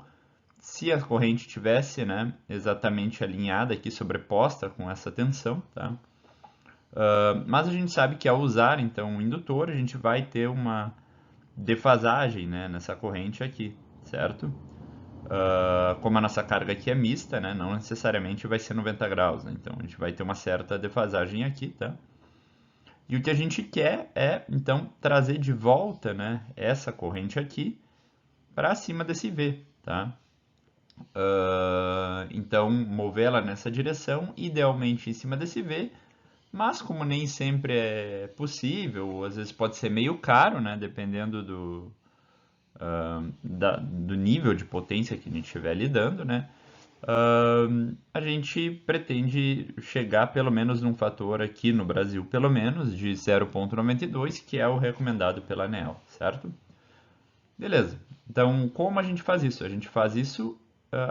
se a corrente tivesse, né, exatamente alinhada aqui, sobreposta com essa tensão, tá? Mas a gente sabe que ao usar então o indutor, a gente vai ter uma defasagem, né, nessa corrente aqui, certo? Como a nossa carga aqui é mista, né, não necessariamente vai ser 90 graus, né? Então a gente vai ter uma certa defasagem aqui, tá? E o que a gente quer é, então, trazer de volta, né, essa corrente aqui para cima desse V, tá? Então, movê-la nessa direção, idealmente em cima desse V, mas como nem sempre é possível, ou às vezes pode ser meio caro, né, dependendo do nível de potência que a gente estiver lidando, né, a gente pretende chegar pelo menos num fator aqui no Brasil, pelo menos, de 0,92, que é o recomendado pela ANEEL, certo? Beleza. Então, como a gente faz isso? A gente faz isso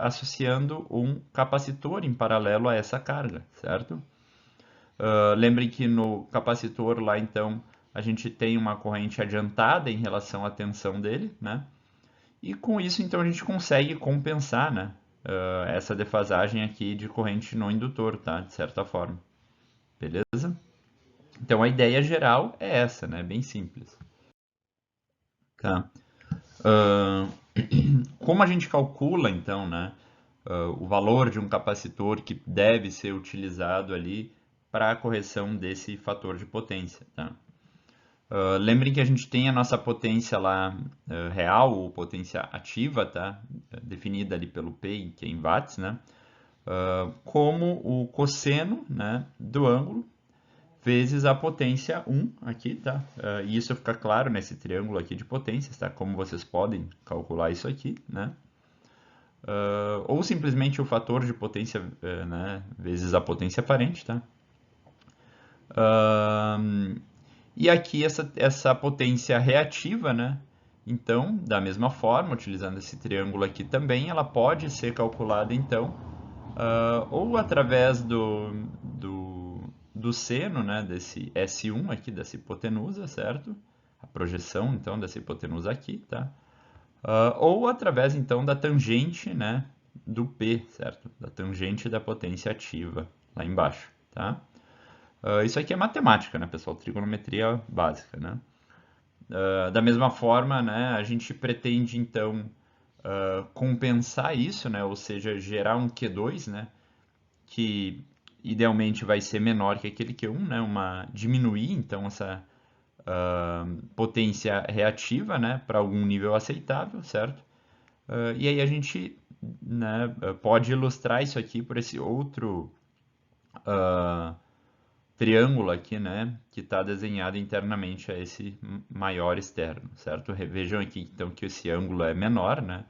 associando um capacitor em paralelo a essa carga, certo? Lembrem que no capacitor lá, então, a gente tem uma corrente adiantada em relação à tensão dele, né? E com isso, então, a gente consegue compensar, né, essa defasagem aqui de corrente no indutor, tá? De certa forma. Beleza? Então, a ideia geral é essa, né? Bem simples. Tá? Uh, como a gente calcula, então, né, o valor de um capacitor que deve ser utilizado ali para a correção desse fator de potência, tá? Lembrem que a gente tem a nossa potência lá real, ou potência ativa, tá? Definida ali pelo P, que é em watts, né? Como o cosseno, né, do ângulo vezes a potência 1 aqui, tá? E isso fica claro nesse triângulo aqui de potências, tá? Como vocês podem calcular isso aqui, né? Ou simplesmente o fator de potência, né, vezes a potência aparente, tá? E aqui essa potência reativa, né? Então, da mesma forma, utilizando esse triângulo aqui também, ela pode ser calculada, então, ou através do seno, né, desse S1 aqui, dessa hipotenusa, certo? A projeção, então, dessa hipotenusa aqui, tá? Ou através, então, da tangente, né, do P, certo? Da tangente da potência ativa, lá embaixo, tá? Isso aqui é matemática, né, pessoal? Trigonometria básica, né? Da mesma forma, né, a gente pretende, então, compensar isso, né, ou seja, gerar um Q2, né, que idealmente vai ser menor que aquele Q1, né, diminuir, então, essa potência reativa, né, para algum nível aceitável, certo? E aí a gente, né, pode ilustrar isso aqui por esse outro triângulo aqui, né, que está desenhado internamente a esse maior externo, certo? Vejam aqui, então, que esse ângulo é menor, né?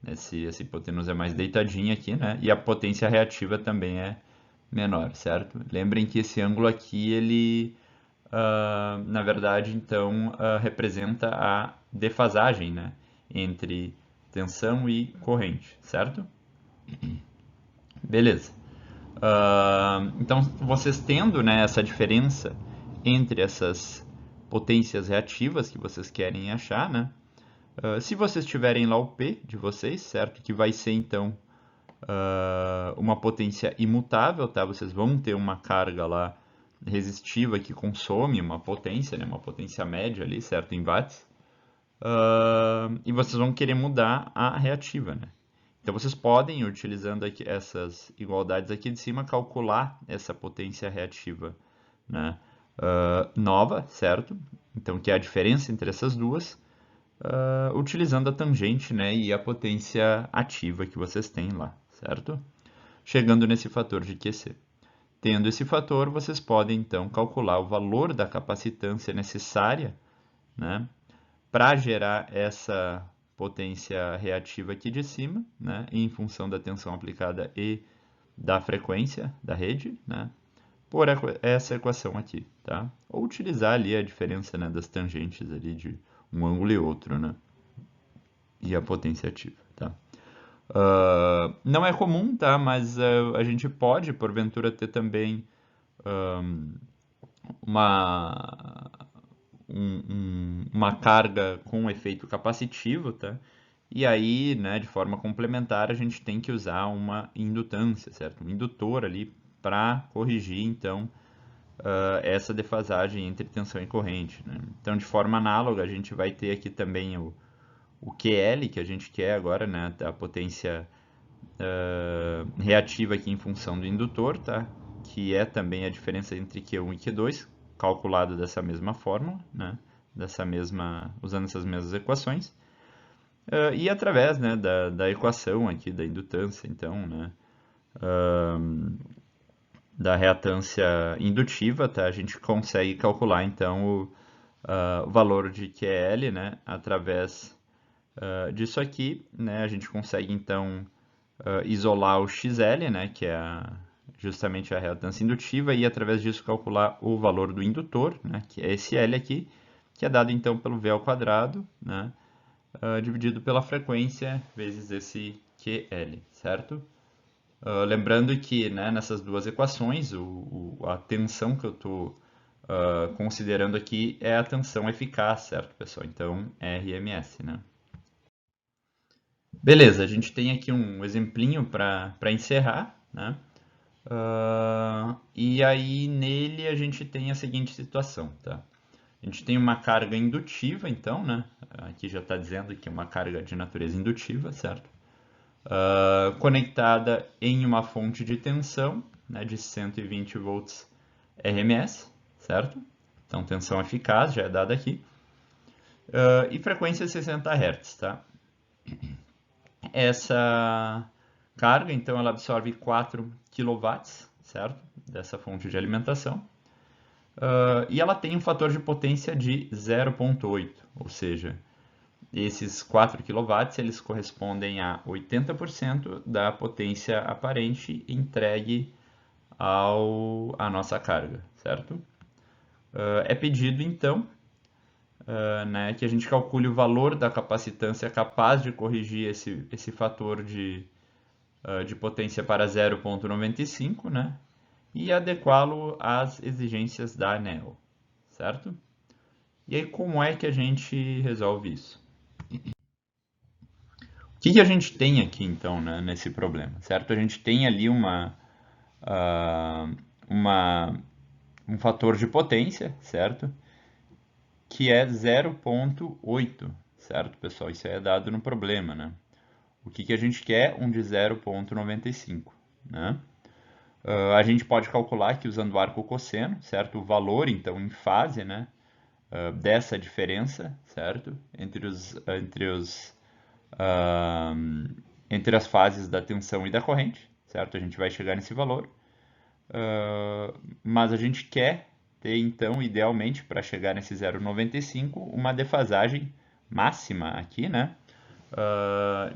Essa hipotenusa é mais deitadinha aqui, né? E a potência reativa também é menor, certo? Lembrem que esse ângulo aqui, ele, na verdade, então, representa a defasagem, né? Entre tensão e corrente, certo? Beleza. Então, vocês tendo, né, essa diferença entre essas potências reativas que vocês querem achar, né? Se vocês tiverem lá o P de vocês, certo? Que vai ser, então, uma potência imutável, tá? Vocês vão ter uma carga lá resistiva que consome uma potência, né? Uma potência média ali, certo? Em watts. E vocês vão querer mudar a reativa, né? Então vocês podem, utilizando aqui essas igualdades aqui de cima, calcular essa potência reativa, né, nova, certo? Então que é a diferença entre essas duas, utilizando a tangente, né, e a potência ativa que vocês têm lá, certo? Chegando nesse fator de QC. Tendo esse fator, vocês podem então calcular o valor da capacitância necessária, né, para gerar essa potência reativa aqui de cima, né, em função da tensão aplicada e da frequência da rede, né, por essa equação aqui, tá? Ou utilizar ali a diferença, né, das tangentes ali de um ângulo e outro, né, e a potência ativa, tá? Não é comum, tá? Mas a gente pode, porventura, ter também uma uma carga com efeito capacitivo, tá? E aí, né, de forma complementar, a gente tem que usar uma indutância, certo? Um indutor ali para corrigir, então, essa defasagem entre tensão e corrente, né? Então, de forma análoga, a gente vai ter aqui também o QL, que a gente quer agora, né, a potência reativa aqui em função do indutor, tá? Que é também a diferença entre Q1 e Q2, calculado dessa mesma forma, né? Usando essas mesmas equações. E através, né, da equação aqui da indutância, então, né, da reatância indutiva, tá? A gente consegue calcular então o valor de QL, né, através disso aqui, né? A gente consegue então isolar o XL, né, que é justamente a reatância indutiva, e através disso calcular o valor do indutor, né, que é esse L aqui, que é dado então pelo V ao quadrado, né, dividido pela frequência vezes esse QL, certo? Lembrando que, né, nessas duas equações, a tensão que eu estou considerando aqui é a tensão eficaz, certo, pessoal? Então, RMS, né? Beleza, a gente tem aqui um exemplinho para encerrar, né? E aí nele a gente tem a seguinte situação, tá? A gente tem uma carga indutiva, então, né? Aqui já está dizendo que é uma carga de natureza indutiva, certo? Conectada em uma fonte de tensão, né, de 120 volts RMS, certo? Então, tensão eficaz já é dada aqui. E frequência 60 Hz, tá? Essa carga, então, ela absorve 4 kW, certo? Dessa fonte de alimentação. E ela tem um fator de potência de 0,8, ou seja, esses 4 kW eles correspondem a 80% da potência aparente entregue à nossa carga, certo? É pedido, então, né, que a gente calcule o valor da capacitância capaz de corrigir esse fator de potência para 0,95, né, e adequá-lo às exigências da ANEEL, certo? E aí, como é que a gente resolve isso? O que a gente tem aqui, então, né, nesse problema, certo? A gente tem ali uh, uma, um fator de potência, certo? Que é 0,8, certo, pessoal? Isso aí é dado no problema, né? O que a gente quer? Um de 0,95, né? A gente pode calcular aqui usando o arco cosseno, certo? O valor, então, em fase, né? Dessa diferença, certo? Entre as fases da tensão e da corrente, certo? A gente vai chegar nesse valor. Mas a gente quer ter, então, idealmente, para chegar nesse 0,95, uma defasagem máxima aqui, né?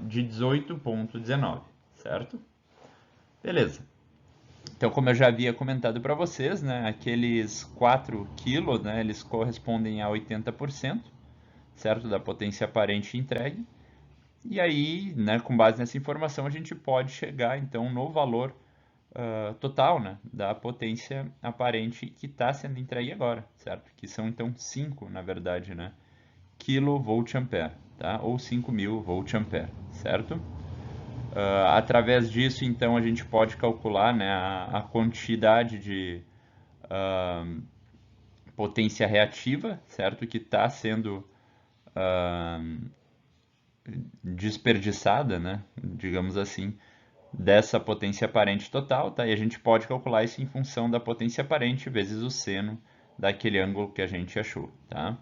De 18,19, certo? Beleza. Então, como eu já havia comentado para vocês, né, aqueles 4 quilos, né, eles correspondem a 80%, certo, da potência aparente entregue. E aí, né, com base nessa informação, a gente pode chegar, então, no valor total, né, da potência aparente que está sendo entregue agora, certo? Que são, então, 5, na verdade, né, kVA, tá? Ou 5.000 volt-ampere, certo? Através disso, então, a gente pode calcular, né, a quantidade de potência reativa, certo? Que está sendo desperdiçada, né, digamos assim, dessa potência aparente total, tá? E a gente pode calcular isso em função da potência aparente vezes o seno daquele ângulo que a gente achou, tá?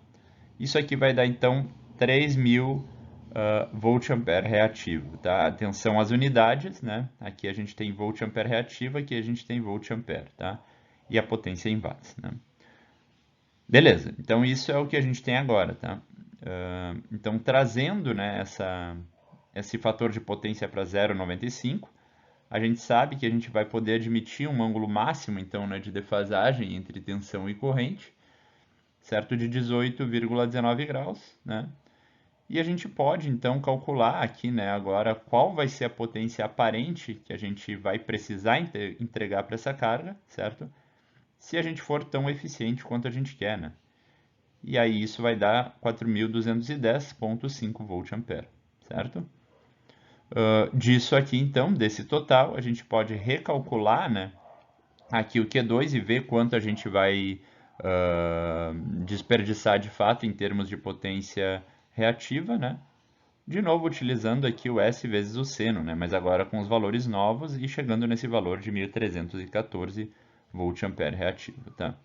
Isso aqui vai dar, então, 3.000 volt-ampere reativo, tá? Atenção às unidades, né? Aqui a gente tem volt-ampere reativo, aqui a gente tem volt-ampere, tá? E a potência em watts, né? Beleza, então isso é o que a gente tem agora, tá? Então, trazendo, né, esse fator de potência para 0,95, a gente sabe que a gente vai poder admitir um ângulo máximo, então, né, de defasagem entre tensão e corrente, certo? De 18,19 graus, né? E a gente pode, então, calcular aqui, né, agora qual vai ser a potência aparente que a gente vai precisar entregar para essa carga, certo? Se a gente for tão eficiente quanto a gente quer, né? E aí isso vai dar 4.210,5 volt-ampere, certo? Disso aqui, então, desse total, a gente pode recalcular, né, aqui o Q2 e ver quanto a gente vai desperdiçar de fato em termos de potência reativa, né? De novo, utilizando aqui o S vezes o seno, né? Mas agora com os valores novos e chegando nesse valor de 1.314 volt-ampere reativo, tá?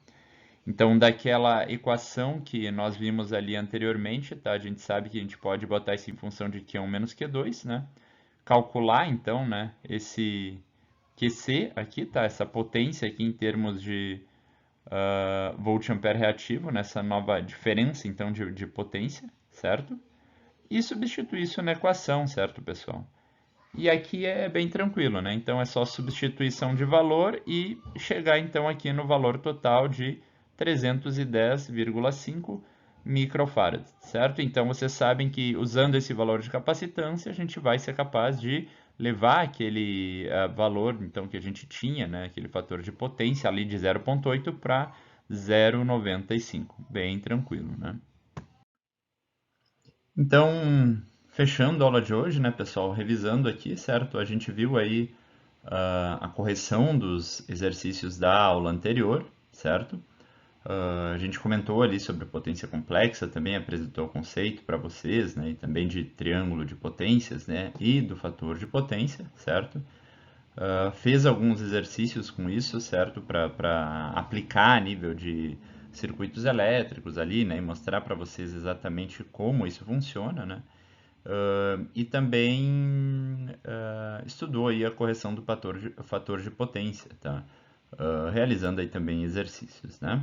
Então, daquela equação que nós vimos ali anteriormente, tá? A gente sabe que a gente pode botar isso em função de Q1 menos Q2, né? Calcular, então, né, esse QC aqui, tá? Essa potência aqui em termos de volt-ampere reativo, nessa nova diferença, então, de potência, certo? E substituir isso na equação, certo, pessoal? E aqui é bem tranquilo, né? Então é só substituição de valor e chegar então aqui no valor total de 310,5 microfarads, certo? Então vocês sabem que usando esse valor de capacitância a gente vai ser capaz de levar aquele valor então que a gente tinha, né, aquele fator de potência ali de 0,8 para 0,95, bem tranquilo, né? Então, fechando a aula de hoje, né, pessoal, revisando aqui, certo? A gente viu aí a correção dos exercícios da aula anterior, certo? A gente comentou ali sobre potência complexa, também apresentou o conceito para vocês, né, e também de triângulo de potências, né, e do fator de potência, certo? Fez alguns exercícios com isso, certo? Para aplicar a nível de circuitos elétricos ali, né? E mostrar para vocês exatamente como isso funciona, né? E também estudou aí a correção do fator de potência, tá? Realizando aí também exercícios, né?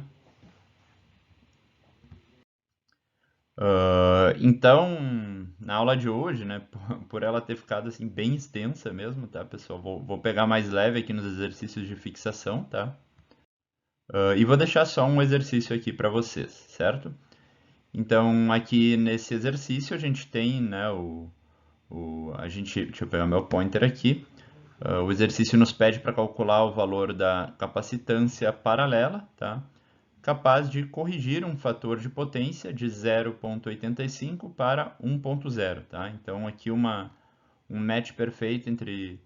Então, na aula de hoje, né, por ela ter ficado assim bem extensa mesmo, tá, pessoal? Vou pegar mais leve aqui nos exercícios de fixação, tá? E vou deixar só um exercício aqui para vocês, certo? Então, aqui nesse exercício a gente tem, né, deixa eu pegar meu pointer aqui. O exercício nos pede para calcular o valor da capacitância paralela, tá? Capaz de corrigir um fator de potência de 0,85 para 1,0, tá? Então, aqui um match perfeito entre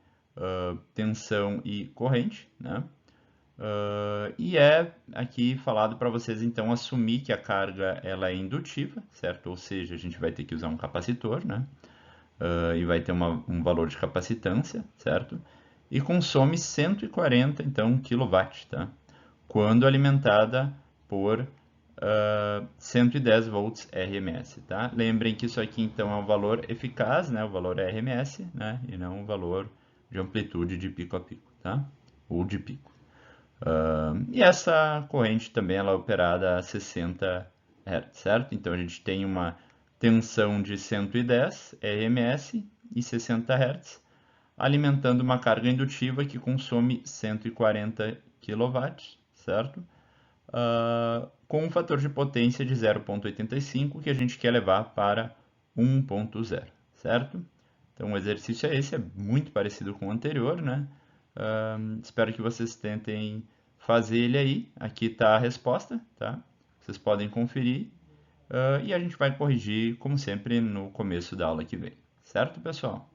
tensão e corrente, né? E é aqui falado para vocês então assumir que a carga ela é indutiva, certo? Ou seja, a gente vai ter que usar um capacitor, né? E vai ter um valor de capacitância, certo? E consome 140 então kW, tá? Quando alimentada por 110 volts RMS, tá? Lembrem que isso aqui então é um valor eficaz, né? O valor RMS, né? E não o valor de amplitude de pico a pico, tá? Ou de pico. E essa corrente também ela é operada a 60 Hz, certo? Então a gente tem uma tensão de 110 RMS e 60 Hz, alimentando uma carga indutiva que consome 140 kW, certo? Com um fator de potência de 0,85 que a gente quer levar para 1,0, certo? Então o exercício é esse, é muito parecido com o anterior, né? Espero que vocês tentem fazer ele aí. Aqui está a resposta, tá? Vocês podem conferir. E a gente vai corrigir, como sempre, no começo da aula que vem. Certo, pessoal?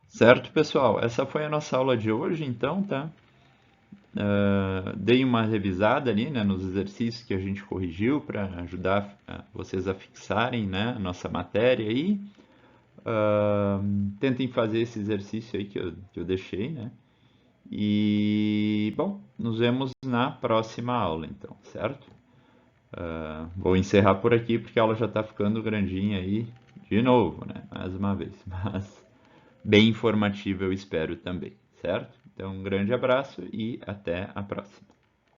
Certo, pessoal. Essa foi a nossa aula de hoje, então, tá? Dei uma revisada ali, né, nos exercícios que a gente corrigiu para ajudar vocês a fixarem, né, a nossa matéria aí. Tentem fazer esse exercício aí que eu deixei, né? E, bom, nos vemos na próxima aula, então, certo? Vou encerrar por aqui porque a aula já está ficando grandinha aí, de novo, né? Mais uma vez, mas bem informativa eu espero também, certo? Então, um grande abraço e até a próxima.